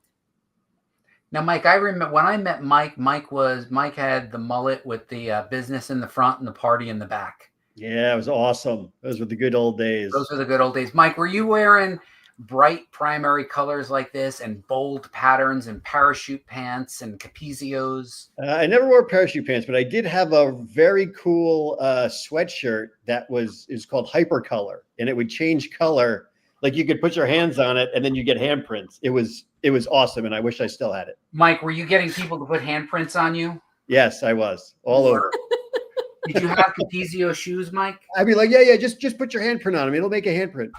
Now, Mike, I remember when I met Mike. Mike had the mullet with the business in the front and the party in the back. Yeah, it was awesome. Those were the good old days. Those were the good old days. Mike, were you wearing bright primary colors like this and bold patterns and parachute pants and capizios? I never wore parachute pants, but I did have a very cool sweatshirt that is called Hypercolor, and it would change color. Like you could put your hands on it and then you get handprints. It was awesome, and I wish I still had it. Mike, were you getting people to put handprints on you? Yes, I was all over. Did you have Capizio shoes, Mike? I'd be like, yeah, just put your handprint on them. It'll make a handprint.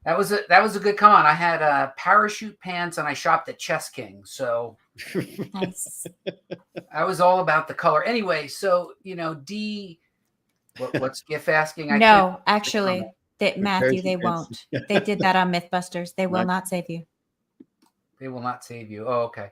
That was a good come on. I had parachute pants and I shopped at Chess King. So nice. I was all about the color. Anyway, so D, what's GIF asking? No, actually, Matthew, they won't. They did that on Mythbusters. They will not save you. They will not save you. Oh, okay.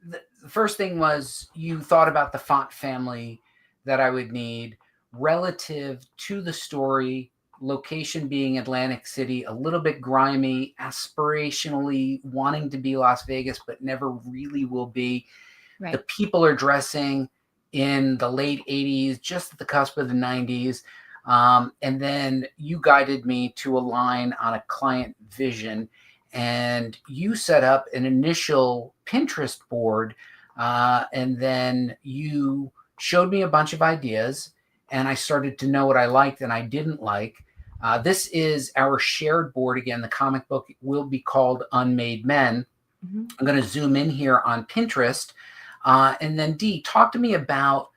The first thing was you thought about the font family that I would need relative to the story, location being Atlantic City, a little bit grimy, aspirationally wanting to be Las Vegas, but never really will be. Right. The people are dressing in the late 80s, just at the cusp of the 90s. And then you guided me to align on a client vision. And you set up an initial Pinterest board, and then you showed me a bunch of ideas, and I started to know what I liked and I didn't like. This is our shared board. Again, the comic book will be called Unmade Men. Mm-hmm. I'm going to zoom in here on Pinterest. And then Dee, talk to me about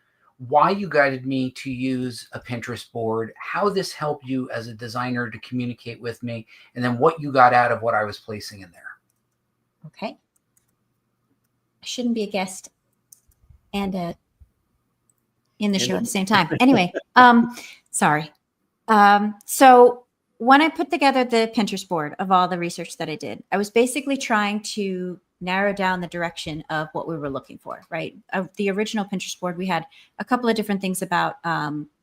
why you guided me to use a Pinterest board, how this helped you as a designer to communicate with me, and then what you got out of what I was placing in there. Okay. I shouldn't be a guest and in the show at the same time. Anyway, sorry. So when I put together the Pinterest board of all the research that I did, I was basically trying to narrow down the direction of what we were looking for, right? The original Pinterest board, we had a couple of different things about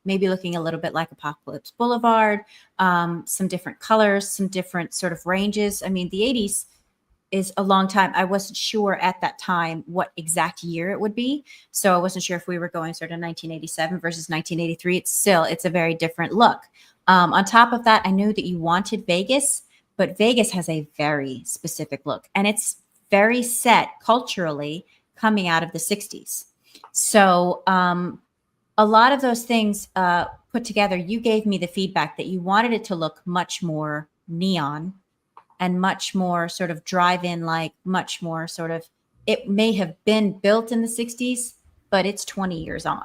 maybe looking a little bit like Apocalypse Boulevard, some different colors, some different sort of ranges. I mean, the 80s is a long time. I wasn't sure at that time what exact year it would be. So I wasn't sure if we were going sort of 1987 versus 1983. It's a very different look. On top of that, I knew that you wanted Vegas, but Vegas has a very specific look, and it's very set culturally coming out of the 60s. So a lot of those things put together, you gave me the feedback that you wanted it to look much more neon and much more sort of drive-in, like much more sort of, it may have been built in the 60s, but it's 20 years on.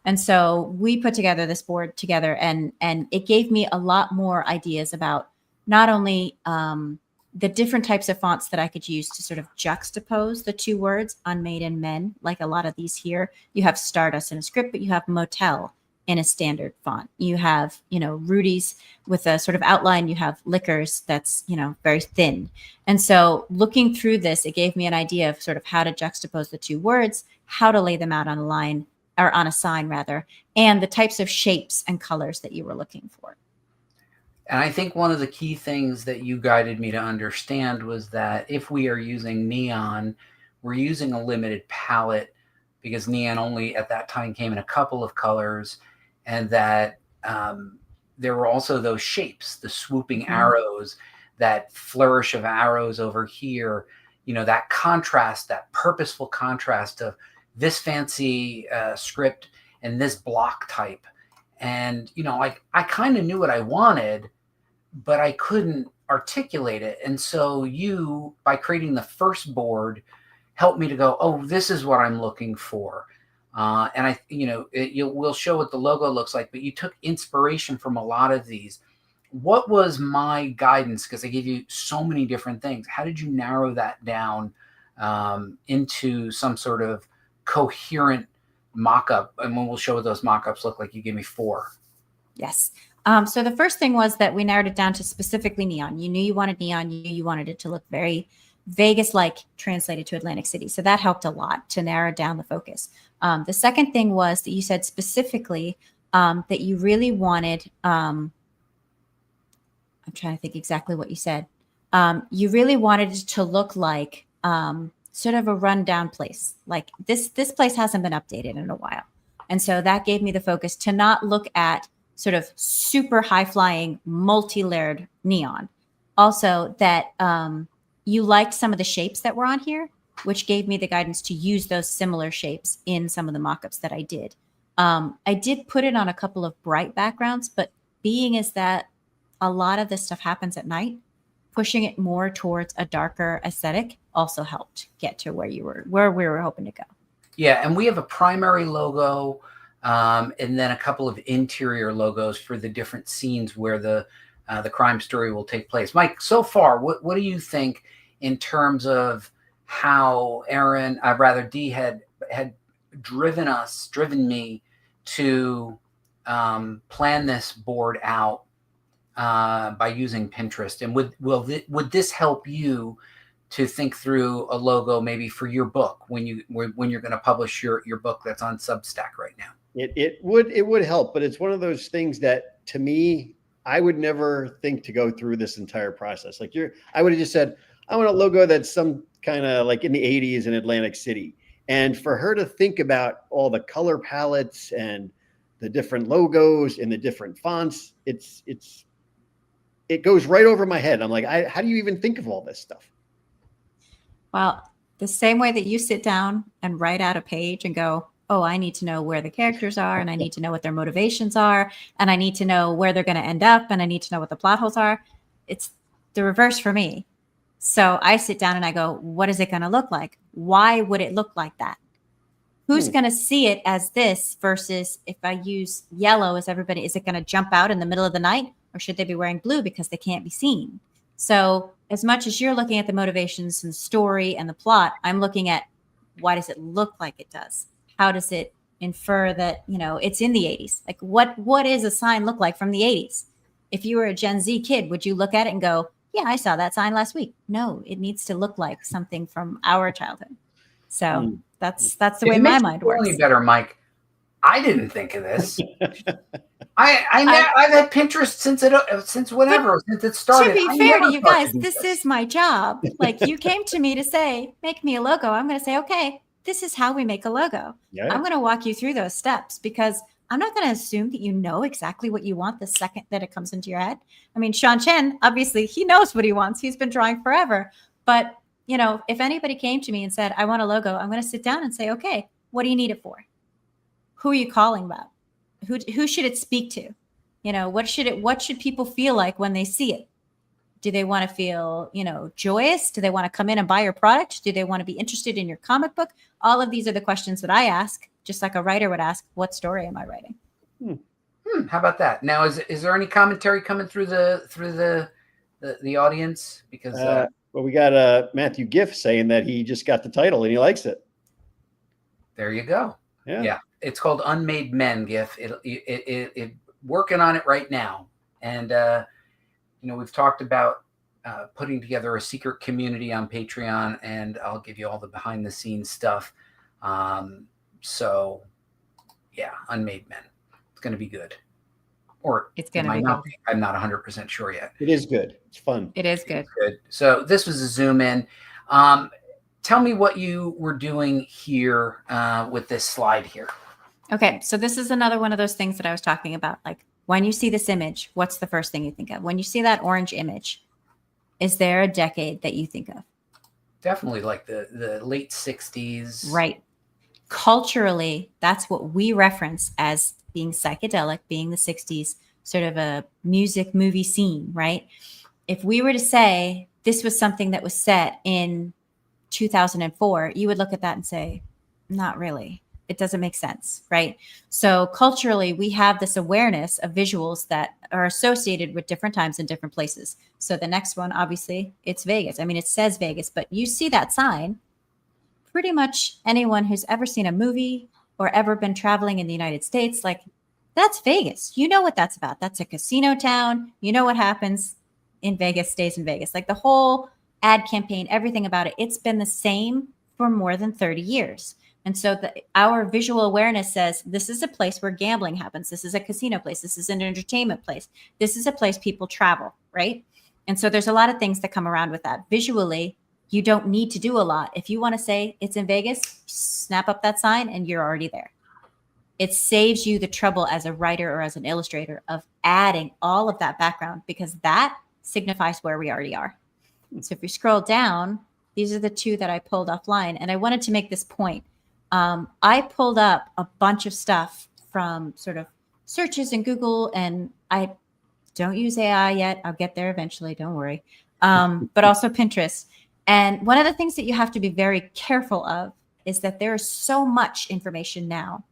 And so we put together this board together, and it gave me a lot more ideas about not only the different types of fonts that I could use to sort of juxtapose the two words, Unmade and Men, like a lot of these here. You have Stardust in a script, but you have Motel in a standard font. You have, Rudy's with a sort of outline. You have Liquors that's, very thin. And so looking through this, it gave me an idea of sort of how to juxtapose the two words, how to lay them out on a line, or on a sign rather, and the types of shapes and colors that you were looking for. And I think one of the key things that you guided me to understand was that if we are using neon, we're using a limited palette, because neon only at that time came in a couple of colors, and that there were also those shapes, the swooping arrows, that flourish of arrows over here, that contrast, that purposeful contrast of this fancy script and this block type. And, I kind of knew what I wanted, but I couldn't articulate it. And so you, by creating the first board, helped me to go, oh, this is what I'm looking for. And we'll show what the logo looks like, but you took inspiration from a lot of these. What was my guidance? Because I gave you so many different things. How did you narrow that down into some sort of coherent mock-up? And when we'll show what those mock-ups look like, you gave me 4. Yes. So the first thing was that we narrowed it down to specifically neon. You knew you wanted neon. You wanted it to look very Vegas-like translated to Atlantic City. So that helped a lot to narrow down the focus. The second thing was that you said specifically that you really wanted, I'm trying to think exactly what you said. You really wanted it to look like sort of a rundown place. Like this place hasn't been updated in a while. And so that gave me the focus to not look at sort of super high-flying, multi-layered neon. Also that you liked some of the shapes that were on here, which gave me the guidance to use those similar shapes in some of the mock-ups that I did. I did put it on a couple of bright backgrounds, but being is that a lot of this stuff happens at night, pushing it more towards a darker aesthetic also helped get to where we were hoping to go. Yeah, and we have a primary logo, and then a couple of interior logos for the different scenes where the crime story will take place. Mike, so far, what do you think in terms of how Dee had driven me to plan this board out by using Pinterest? And would this help you to think through a logo maybe for your book when you're going to publish your book that's on Substack right now? It would help, but it's one of those things that, to me, I would never think to go through this entire process. Like I would have just said, I want a logo that's some kind of like in the 80s in Atlantic City. And for her to think about all the color palettes and the different logos and the different fonts, it goes right over my head. I'm like, how do you even think of all this stuff? Well, the same way that you sit down and write out a page and go, oh, I need to know where the characters are, and I need to know what their motivations are, and I need to know where they're going to end up, and I need to know what the plot holes are. It's the reverse for me. So I sit down and I go, what is it going to look like? Why would it look like that? Who's going to see it as this versus if I use yellow as everybody, is it going to jump out in the middle of the night, or should they be wearing blue because they can't be seen? So as much as you're looking at the motivations and the story and the plot, I'm looking at why does it look like it does? How does it infer that, it's in the 80s? Like what is a sign look like from the 80s? If you were a Gen Z kid, would you look at it and go, yeah, I saw that sign last week? No, it needs to look like something from our childhood. So that's the way my mind works. Any better, Mike? I didn't think of this. I've had Pinterest since it started. To be fair to you guys, this is my job. Like, you came to me to say, make me a logo. I'm going to say, okay, this is how we make a logo. Yeah. I'm going to walk you through those steps, because I'm not going to assume that you know exactly what you want the second that it comes into your head. I mean, Sean Chen, obviously, he knows what he wants. He's been drawing forever. But, if anybody came to me and said, I want a logo, I'm going to sit down and say, okay, what do you need it for? Who are you calling about? Who should it speak to? What should people feel like when they see it? Do they want to feel, joyous? Do they want to come in and buy your product? Do they want to be interested in your comic book? All of these are the questions that I ask, just like a writer would ask, what story am I writing? How about that? Now, is there any commentary coming through the audience? Because well, we got Matthew Giff saying that he just got the title and he likes it. There you go. Yeah. It's called Unmade Men. GIF. It working on it right now, and we've talked about putting together a secret community on Patreon, and I'll give you all the behind the scenes stuff. So yeah, Unmade Men. It's going to be good. Or it's going to be good. I'm not 100% sure yet. It is good. It's fun. It is good. Good. So this was a zoom in. Tell me what you were doing here with this slide here. Okay. So this is another one of those things that I was talking about. Like when you see this image, what's the first thing you think of? When you see that orange image, is there a decade that you think of? Definitely like the late 60s. Right. Culturally, that's what we reference as being psychedelic, being the 60s, sort of a music movie scene, right? If we were to say this was something that was set in 2004, you would look at that and say, not really. It doesn't make sense, right? So culturally, we have this awareness of visuals that are associated with different times and different places. So the next one, obviously, it's Vegas. I mean, it says Vegas, but you see that sign. Pretty much anyone who's ever seen a movie or ever been traveling in the United States, like that's Vegas. You know what that's about. That's a casino town. You know what happens in Vegas stays in Vegas. Like the whole ad campaign, everything about it, it's been the same for more than 30 years. And so our visual awareness says this is a place where gambling happens. This is a casino place. This is an entertainment place. This is a place people travel, right? And so there's a lot of things that come around with that. Visually, you don't need to do a lot. If you want to say it's in Vegas, snap up that sign and you're already there. It saves you the trouble as a writer or as an illustrator of adding all of that background because that signifies where we already are. So if we scroll down, these are the two that I pulled offline. And I wanted to make this point. I pulled up a bunch of stuff from sort of searches in Google, and I don't use AI yet. I'll get there eventually. Don't worry. But also Pinterest. And one of the things that you have to be very careful of is that there is so much information now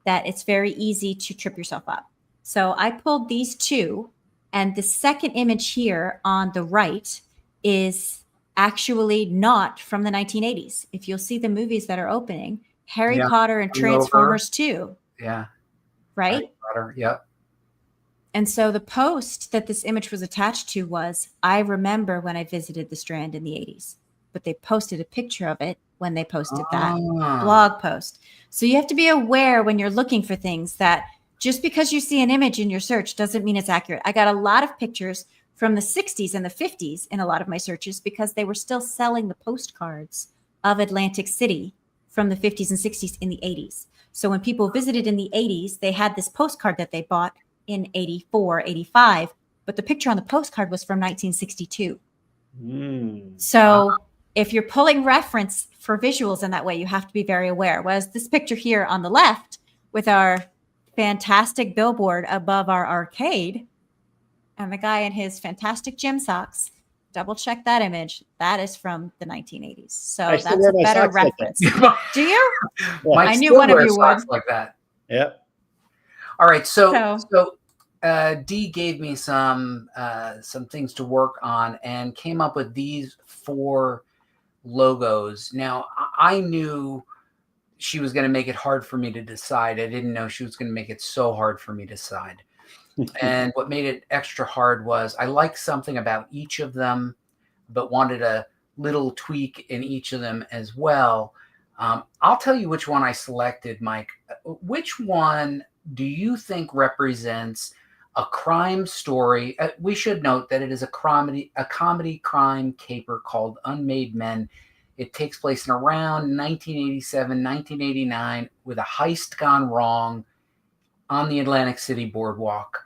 that it's very easy to trip yourself up. So I pulled these two, and the second image here on the right is actually not from the 1980s. If you'll see the movies that are opening, Harry Potter and Transformers 2. Yeah. Right? Harry Potter, yep. And so the post that this image was attached to was, I remember when I visited the Strand in the 80s. But they posted a picture of it when they posted that blog post. So you have to be aware when you're looking for things that just because you see an image in your search doesn't mean it's accurate. I got a lot of pictures from the 60s and the 50s in a lot of my searches because they were still selling the postcards of Atlantic City from the 50s and 60s in the 80s. So when people visited in the 80s, they had this postcard that they bought in 84, 85, but the picture on the postcard was from 1962. So if you're pulling reference for visuals in that way, you have to be very aware. Whereas this picture here on the left with our fantastic billboard above our arcade and the guy in his fantastic gym socks, double check that image. That is from the 1980s. So that's a better reference. Like Do you? Yeah. I knew one of you would. Like that. Yep. All right. So Dee gave me some things to work on and came up with these 4 logos. Now, I knew she was going to make it hard for me to decide. I didn't know she was going to make it so hard for me to decide. And what made it extra hard was I liked something about each of them, but wanted a little tweak in each of them as well. I'll tell you which one I selected, Mike. Which one do you think represents a crime story? We should note that it is a comedy crime caper called Unmade Men. It takes place in around 1987, 1989 with a heist gone wrong on the Atlantic City boardwalk.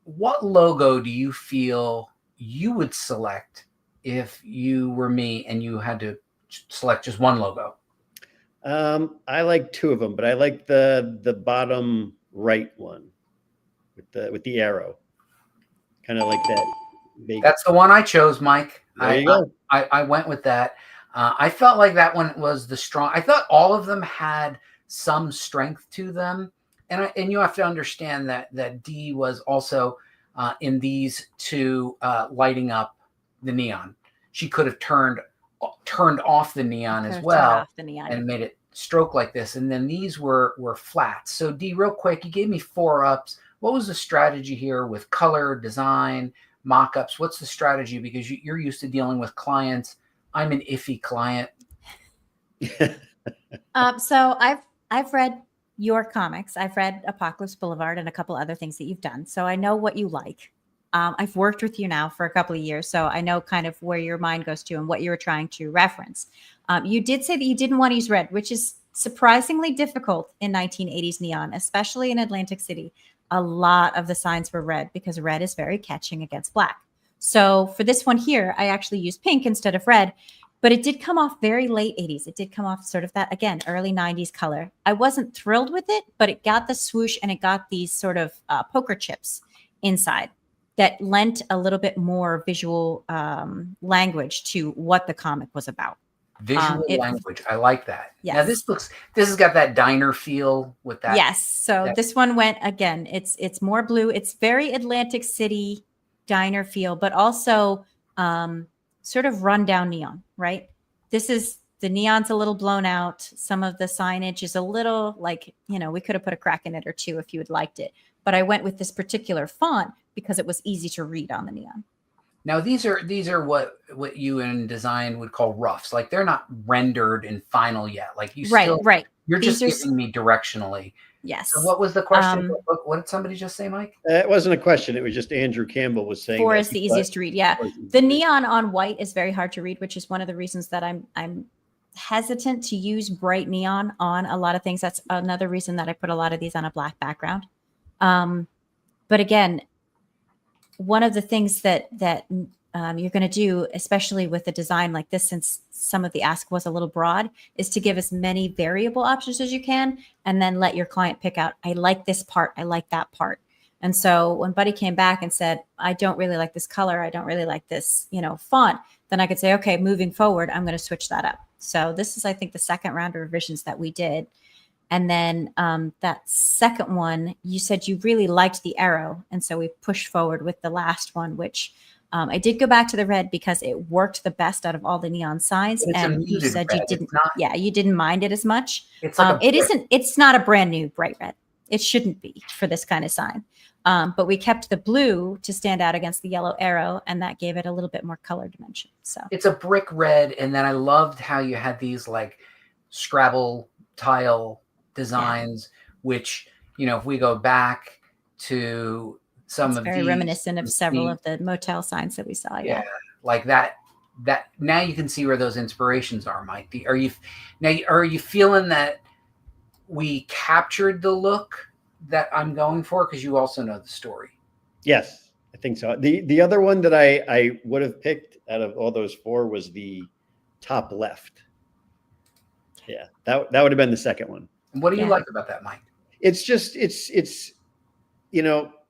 What logo do you feel you would select if you were me and you had to select just one logo? I like 2 of them, but I like the bottom right one with the arrow. Kind of like that. That's the one I chose, Mike. There you go. I went with that. I felt like that one was the strong. I thought all of them had some strength to them. And you have to understand that Dee was also in these 2 lighting up the neon. She could have turned off the neon as well and made it stroke like this, and then these were flats. So D, real quick, you gave me 4 ups. What was the strategy here with color, design, mock-ups? What's the strategy? Because you're used to dealing with clients. I'm an iffy client. So I've read your comics. I've read Apocalypse Boulevard and a couple other things that you've done. So I know what you like. I've worked with you now for a couple of years, so I know kind of where your mind goes to and what you were trying to reference. You did say that you didn't want to use red, which is surprisingly difficult in 1980s neon, especially in Atlantic City. A lot of the signs were red because red is very catching against black. So for this one here, I actually used pink instead of red, but it did come off very late 80s. It did come off sort of that, again, early 90s color. I wasn't thrilled with it, but it got the swoosh and it got these sort of poker chips inside that lent a little bit more visual language to what the comic was about. Visual language. I like that. Yes. Now this has got that diner feel with that. Yes. So this one went, again, it's more blue. It's very Atlantic City diner feel, but also sort of rundown neon, right? This is, the neon's a little blown out. Some of the signage is a little like, we could have put a crack in it or two if you had liked it. But I went with this particular font because it was easy to read on the neon. Now these are what you in design would call roughs. Like they're not rendered and final yet. Like you still, right. You're just giving me directionally. Yes. So what was the question? What did somebody just say, Mike? It wasn't a question. It was just Andrew Campbell was saying 4 is the easiest to read. Yeah. The neon on white is very hard to read, which is one of the reasons that I'm hesitant to use bright neon on a lot of things. That's another reason that I put a lot of these on a black background. But again, one of the things that you're going to do, especially with a design like this, since some of the ask was a little broad, is to give as many variable options as you can, and then let your client pick out, I like this part, I like that part. And so when Buddy came back and said, I don't really like this color, I don't really like this, font, then I could say, okay, moving forward, I'm going to switch that up. So this is, I think, the second round of revisions that we did. And then that second one, you said you really liked the arrow. And so we pushed forward with the last one, which I did go back to the red because it worked the best out of all the neon signs. And you said red. You didn't, you didn't mind it as much. It's like it's not a brand new bright red. It shouldn't be for this kind of sign. But we kept the blue to stand out against the yellow arrow, and that gave it a little bit more color dimension. So it's a brick red. And then I loved how you had these like Scrabble tile designs, which, if we go back to some of very reminiscent of several of the motel signs that we saw. Yeah. Like that now you can see where those inspirations are, Mike. Are you feeling that we captured the look that I'm going for? Because you also know the story. Yes, I think so. The other one that I would have picked out of all those 4 was the top left. Yeah, that would have been the second one. What do you like about that, Mike? It's just, it's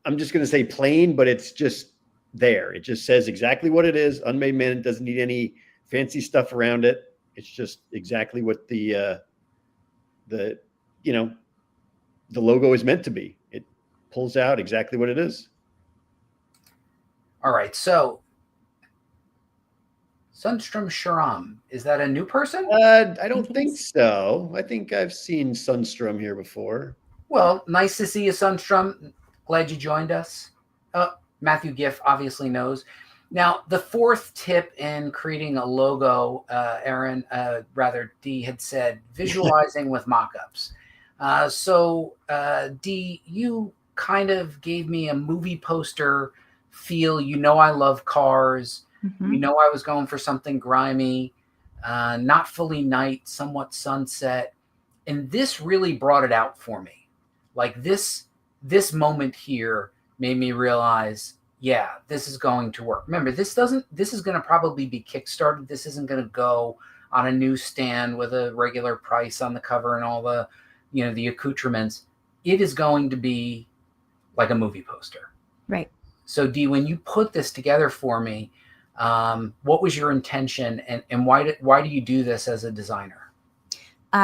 I'm just going to say plain, but it's just there. It just says exactly what it is. Unmade Men. It doesn't need any fancy stuff around it. It's just exactly what the logo is meant to be. It pulls out exactly what it is. All right. So Sunstrom Sharam, is that a new person? I don't think so. I think I've seen Sunstrom here before. Well, nice to see you, Sunstrom. Glad you joined us. Matthew Giff obviously knows. Now, the 4th tip in creating a logo, D had said, visualizing with mock-ups. So D, you kind of gave me a movie poster feel. I love cars. Mm-hmm. I was going for something grimy, not fully night, somewhat sunset. And this really brought it out for me. Like this moment here made me realize, this is going to work. Remember, this is going to probably be Kickstarted. This isn't going to go on a newsstand with a regular price on the cover and all the, the accoutrements. It is going to be like a movie poster. Right. So D, when you put this together for me, what was your intention and why do you do this as a designer?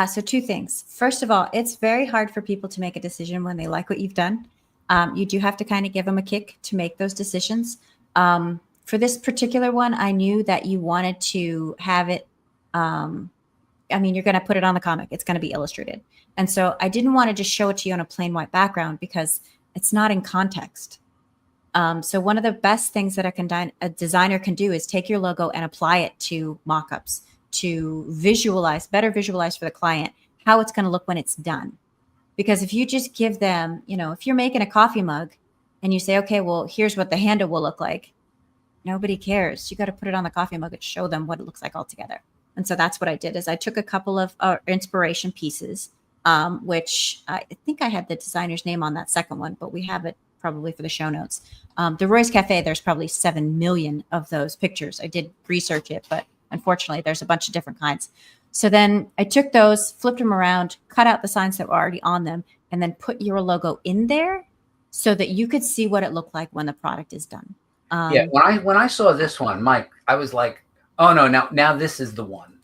So 2 things. First of all, it's very hard for people to make a decision when they like what you've done. You do have to kind of give them a kick to make those decisions. For this particular one, I knew that you wanted to have it I mean, you're going to put it on the comic. It's going to be illustrated. And so I didn't want to just show it to you on a plain white background because it's not in context. So one of the best things that a designer can do is take your logo and apply it to mockups to better visualize for the client how it's going to look when it's done. Because if you just give them, if you're making a coffee mug and you say, okay, well, here's what the handle will look like, nobody cares. You got to put it on the coffee mug and show them what it looks like altogether. And so that's what I did is I took a couple of inspiration pieces, which I think I had the designer's name on that second one, but we have it probably for the show notes. The Roy's Cafe, there's probably 7 million of those pictures. I did research it, but unfortunately there's a bunch of different kinds. So then I took those, flipped them around, cut out the signs that were already on them, and then put your logo in there so that you could see what it looked like when the product is done. Yeah, when I saw this one, Mike, I was like, oh no, now this is the one.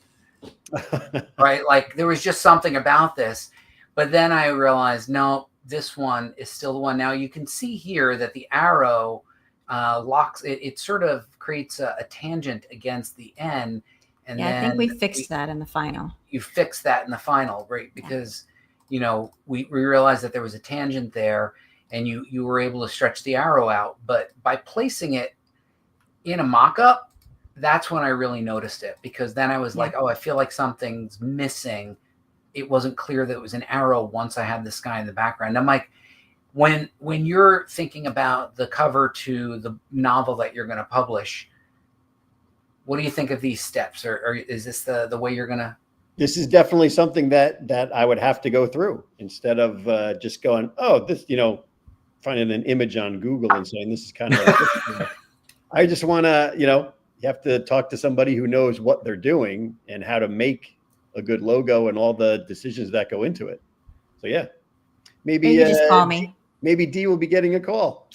Right? Like there was just something about this. But then I realized, no, this one is still the one. Now you can see here that the arrow locks, it sort of creates a tangent against the N. And yeah, then I think we fixed that in the final. You fixed that in the final, right? Because, we realized that there was a tangent there and you were able to stretch the arrow out. But by placing it in a mock-up, that's when I really noticed it, because then I was like, oh, I feel like something's missing. It wasn't clear that it was an arrow once I had this guy in the background. Now, Mike, when you're thinking about the cover to the novel that you're going to publish, what do you think of these steps? Or is this the way you're going to? This is definitely something that I would have to go through instead of just going, oh, this, finding an image on Google and saying, this is kind of, I just want to, you have to talk to somebody who knows what they're doing and how to make a good logo and all the decisions that go into it. So yeah, maybe you just call me. Maybe Dee will be getting a call.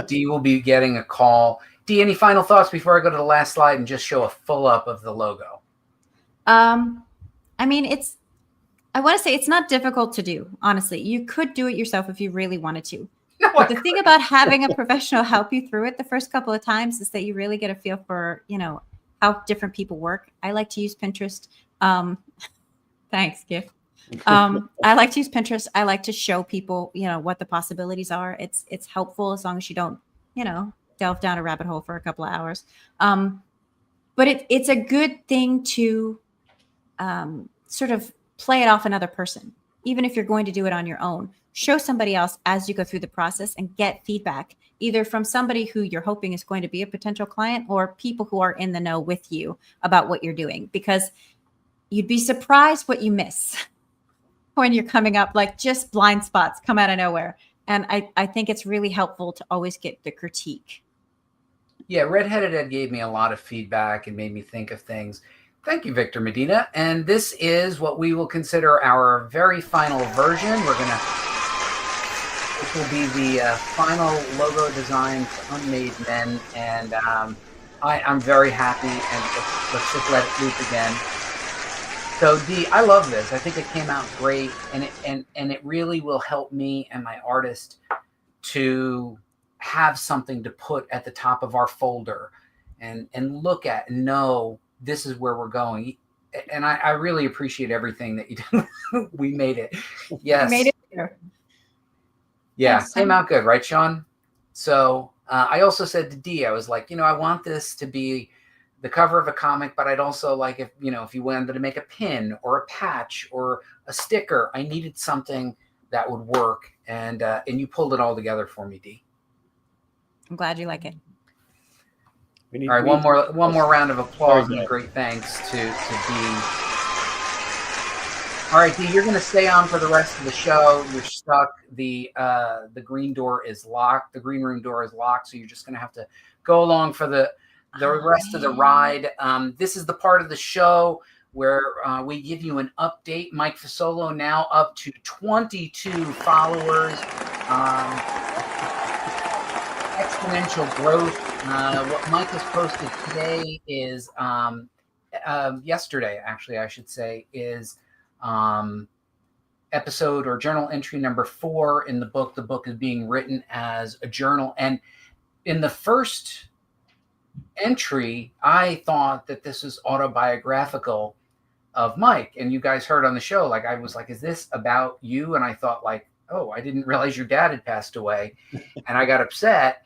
Dee will be getting a call. Dee, any final thoughts before I go to the last slide and just show a full up of the logo? I mean, I want to say it's not difficult to do. Honestly, you could do it yourself if you really wanted to. No, but the thing about having a professional help you through it the first couple of times is that you really get a feel for, how different people work. I like to use Pinterest. Thanks, Gift. I like to use Pinterest. I like to show people, what the possibilities are. It's helpful as long as you don't, delve down a rabbit hole for a couple of hours. But it's a good thing to sort of play it off another person, even if you're going to do it on your own. Show somebody else as you go through the process and get feedback, either from somebody who you're hoping is going to be a potential client or people who are in the know with you about what you're doing, because you'd be surprised what you miss when you're coming up, like just blind spots come out of nowhere. And I think it's really helpful to always get the critique. Yeah, Redheaded gave me a lot of feedback and made me think of things. Thank you, Victor Medina. And this is what we will consider our very final version. This will be the final logo design for Unmade Men. And I'm very happy. And let's just let it loop again. So Dee, I love this. I think it came out great. And it really will help me and my artist to have something to put at the top of our folder and look at and know this is where we're going. And I really appreciate everything that you did. We made it. Yes. We made it here. Yeah, came out good, right, Sean? So I also said to Dee, I was like, I want this to be the cover of a comic, but I'd also like if you wanted to make a pin or a patch or a sticker, I needed something that would work. And you pulled it all together for me, Dee. I'm glad you like it. All right, one more round of applause and great thanks to Dee. All right, Dee, you're going to stay on for the rest of the show. You're stuck. The green door is locked. The green room door is locked, so you're just going to have to go along for the rest of the ride. This is the part of the show where we give you an update. Mike Fasolo now up to 22 followers. Exponential growth. What Mike has posted today is yesterday, actually, I should say, is episode or journal entry number 4 in the book. The book is being written as a journal. And in the first entry, I thought that this was autobiographical. of Mike. And you guys heard on the show, like, I was like, is this about you? And I thought, like, oh, I didn't realize your dad had passed away. And I got upset.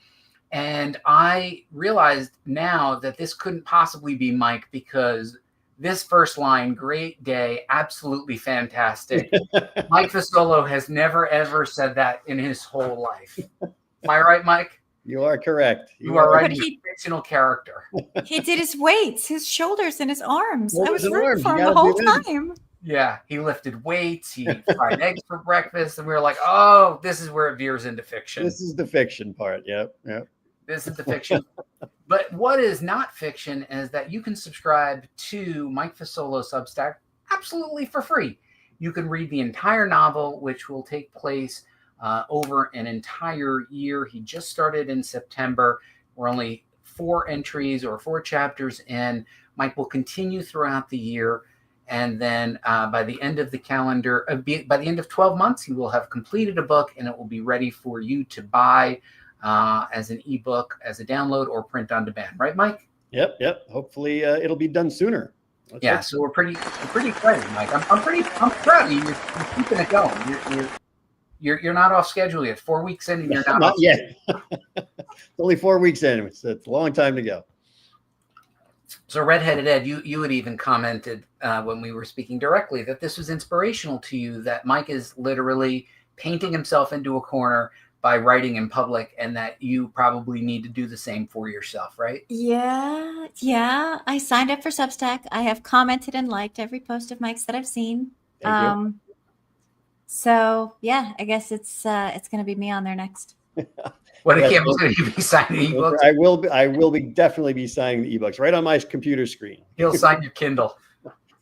And I realized now that this couldn't possibly be Mike, because this first line, great day, absolutely fantastic. Mike Fasolo has never, ever said that in his whole life. Am I right, Mike? You are correct. You are right. But He's a fictional character. He did his weights, his shoulders, and his arms. I was Shoulders and rooting arms, for you him the gotta whole do that. time. Yeah, he lifted weights. He fried eggs for breakfast. And we were like, oh, this is where it veers into fiction. This is the fiction part. Yep. This is the fiction. But what is not fiction is that you can subscribe to Mike Fasolo Substack absolutely for free. You can read the entire novel, which will take place over an entire year. He just started in September. We're only 4 entries or 4 chapters in. Mike will continue throughout the year. And then by the end of the calendar, by the end of 12 months, he will have completed a book, and it will be ready for you to buy as an ebook, as a download, or print on demand. Right, Mike? Yep. Hopefully it'll be done sooner. Yeah, so we're pretty excited, Mike. I'm proud of you. You're keeping it going. You're not off schedule yet. 4 weeks in, and you're not off yet. It's only 4 weeks in. It's a long time to go. So Redheaded Ed, you had even commented when we were speaking directly that this was inspirational to you, that Mike is literally painting himself into a corner by writing in public, and that you probably need to do the same for yourself, right? Yeah. I signed up for Substack. I have commented and liked every post of Mike's that I've seen. Thank you. So yeah, I guess it's going to be me on there next. What Yes, again? Will you be signing ebooks? I will be definitely be signing the ebooks right on my computer screen. He'll sign your Kindle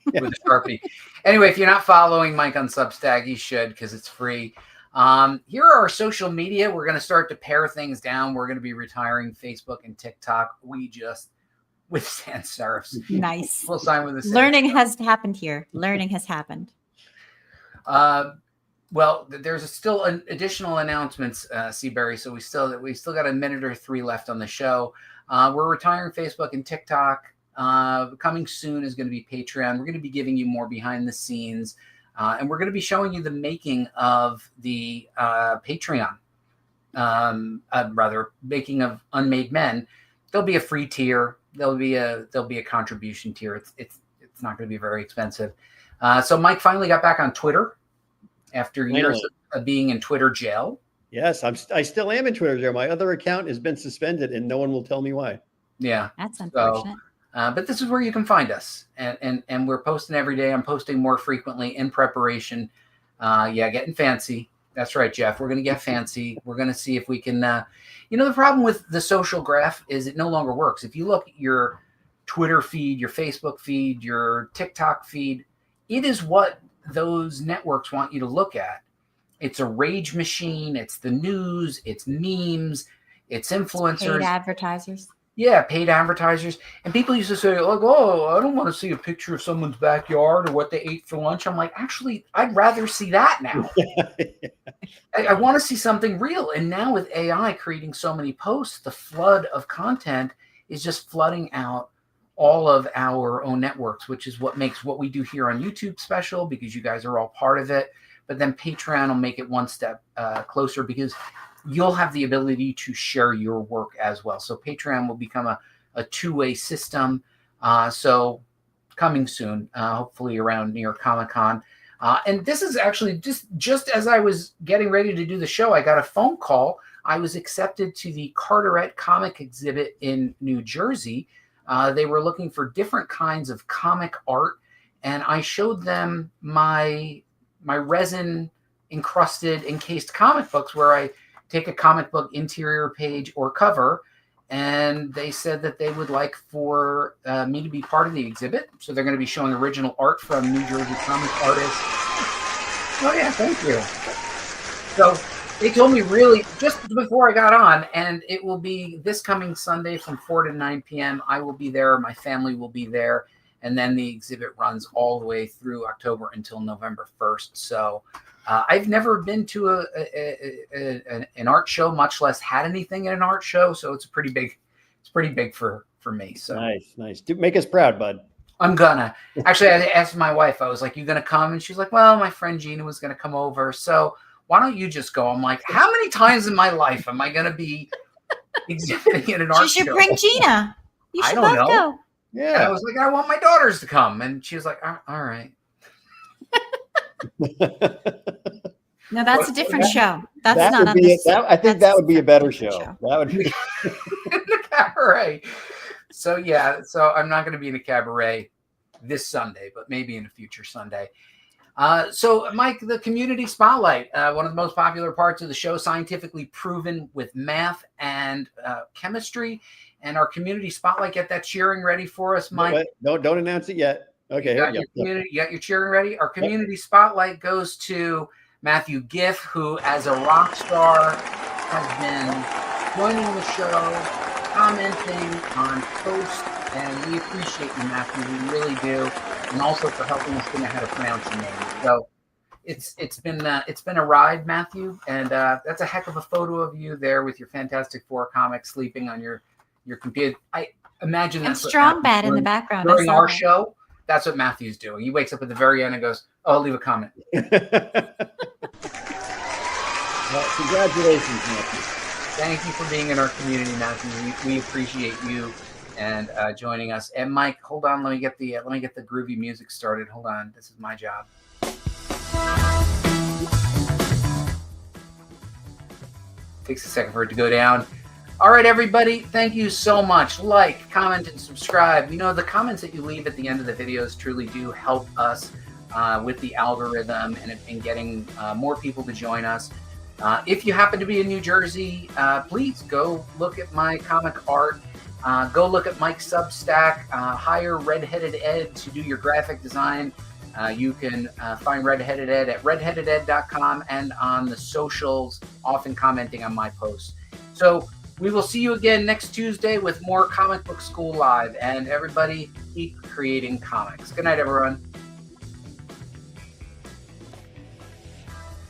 with a Sharpie. Anyway, if you're not following Mike on Substack, you should, because it's free. Here are our social media. We're going to start to pare things down. We're going to be retiring Facebook and TikTok. With sans serifs. Nice. We'll sign with the sans. Learning has happened here. Learning has happened. Well, there's still additional announcements, Seabury. So we still got a minute or 3 left on the show. We're retiring Facebook and TikTok. Coming soon is going to be Patreon. We're going to be giving you more behind the scenes, and we're going to be showing you the making of the Patreon, making of Unmade Men. There'll be a free tier. There'll be a contribution tier. It's not going to be very expensive. So Mike finally got back on Twitter after years of being in Twitter jail. Yes, I still am in Twitter jail. My other account has been suspended, and no one will tell me why. Yeah, that's unfortunate. But this is where you can find us, and we're posting every day. I'm posting more frequently in preparation. Getting fancy. That's right, Jeff. We're going to get fancy. We're going to see if we can. The problem with the social graph is it no longer works. If you look at your Twitter feed, your Facebook feed, your TikTok feed, it is what those networks want you to look at. It's a rage machine. It's the news. It's memes. It's influencers. Paid advertisers. Yeah, paid advertisers. And people used to say, like, oh, I don't want to see a picture of someone's backyard or what they ate for lunch. I'm like, actually, I'd rather see that now. I want to see something real. And now with AI creating so many posts, the flood of content is just flooding out all of our own networks, which is what makes what we do here on YouTube special, because you guys are all part of it. But then Patreon will make it one step closer, because you'll have the ability to share your work as well. So Patreon will become a two-way system. So coming soon, hopefully around near Comic-Con. And this is actually just as I was getting ready to do the show, I got a phone call. I was accepted to the Carteret comic exhibit in New Jersey. They were looking for different kinds of comic art, and I showed them my resin encrusted encased comic books, where I take a comic book interior page or cover, and they said that they would like for me to be part of the exhibit. So they're going to be showing original art from New Jersey comic artists. Oh yeah, thank you. So they told me really just before I got on, and it will be this coming Sunday from 4 to 9 p.m. I will be there. My family will be there. And then the exhibit runs all the way through October until November 1st. So I've never been to an art show, much less had anything at an art show. So it's pretty big for me. So nice. Make us proud, bud. I'm gonna. Actually, I asked my wife, I was like, you gonna come? And she's like, well, my friend Gina was gonna come over. So why don't you just go? I'm like, how many times in my life am I gonna be exhibiting in an art You should show? bring Gina. You I should don't both know. go. And I Yeah. was like, I want my daughters to come. And she was like, all right. No, that's a different show. That's That not would on be this. I think that's that would be a better different show. That would be In the cabaret. So yeah, so I'm not going to be in a cabaret this Sunday, but maybe in a future Sunday. So Mike, the community spotlight, one of the most popular parts of the show, scientifically proven with math and chemistry, and our community spotlight. Get that cheering ready for us, Mike. Wait, don't announce it yet. Okay, here we go. You got your cheering ready? Our community spotlight goes to Matthew Giff, who as a rock star has been joining the show, commenting on posts, and we appreciate you, Matthew. We really do. And also for helping us think how to pronounce your name. So it's been a ride, Matthew, and that's a heck of a photo of you there with your Fantastic Four comic sleeping on your computer. I imagine And that's Strong Bad in the background. I during saw our that. show. That's what Matthew's doing. He wakes up at the very end and goes, "Oh, I'll leave a comment." Well, congratulations, Matthew. Thank you for being in our community, Matthew. We appreciate you and joining us. And Mike, hold on. Let me get the groovy music started. Hold on. This is my job. Takes a second for it to go down. All right, everybody. Thank you so much. Like, comment, and subscribe. You know, the comments that you leave at the end of the videos truly do help us with the algorithm and getting more people to join us. If you happen to be in New Jersey, please go look at my comic art. Go look at Mike's Substack. Hire Redheaded Ed to do your graphic design. You can find Redheaded Ed at redheadeded.com and on the socials, often commenting on my posts. So we will see you again next Tuesday with more Comic Book School Live. And everybody, keep creating comics. Good night, everyone.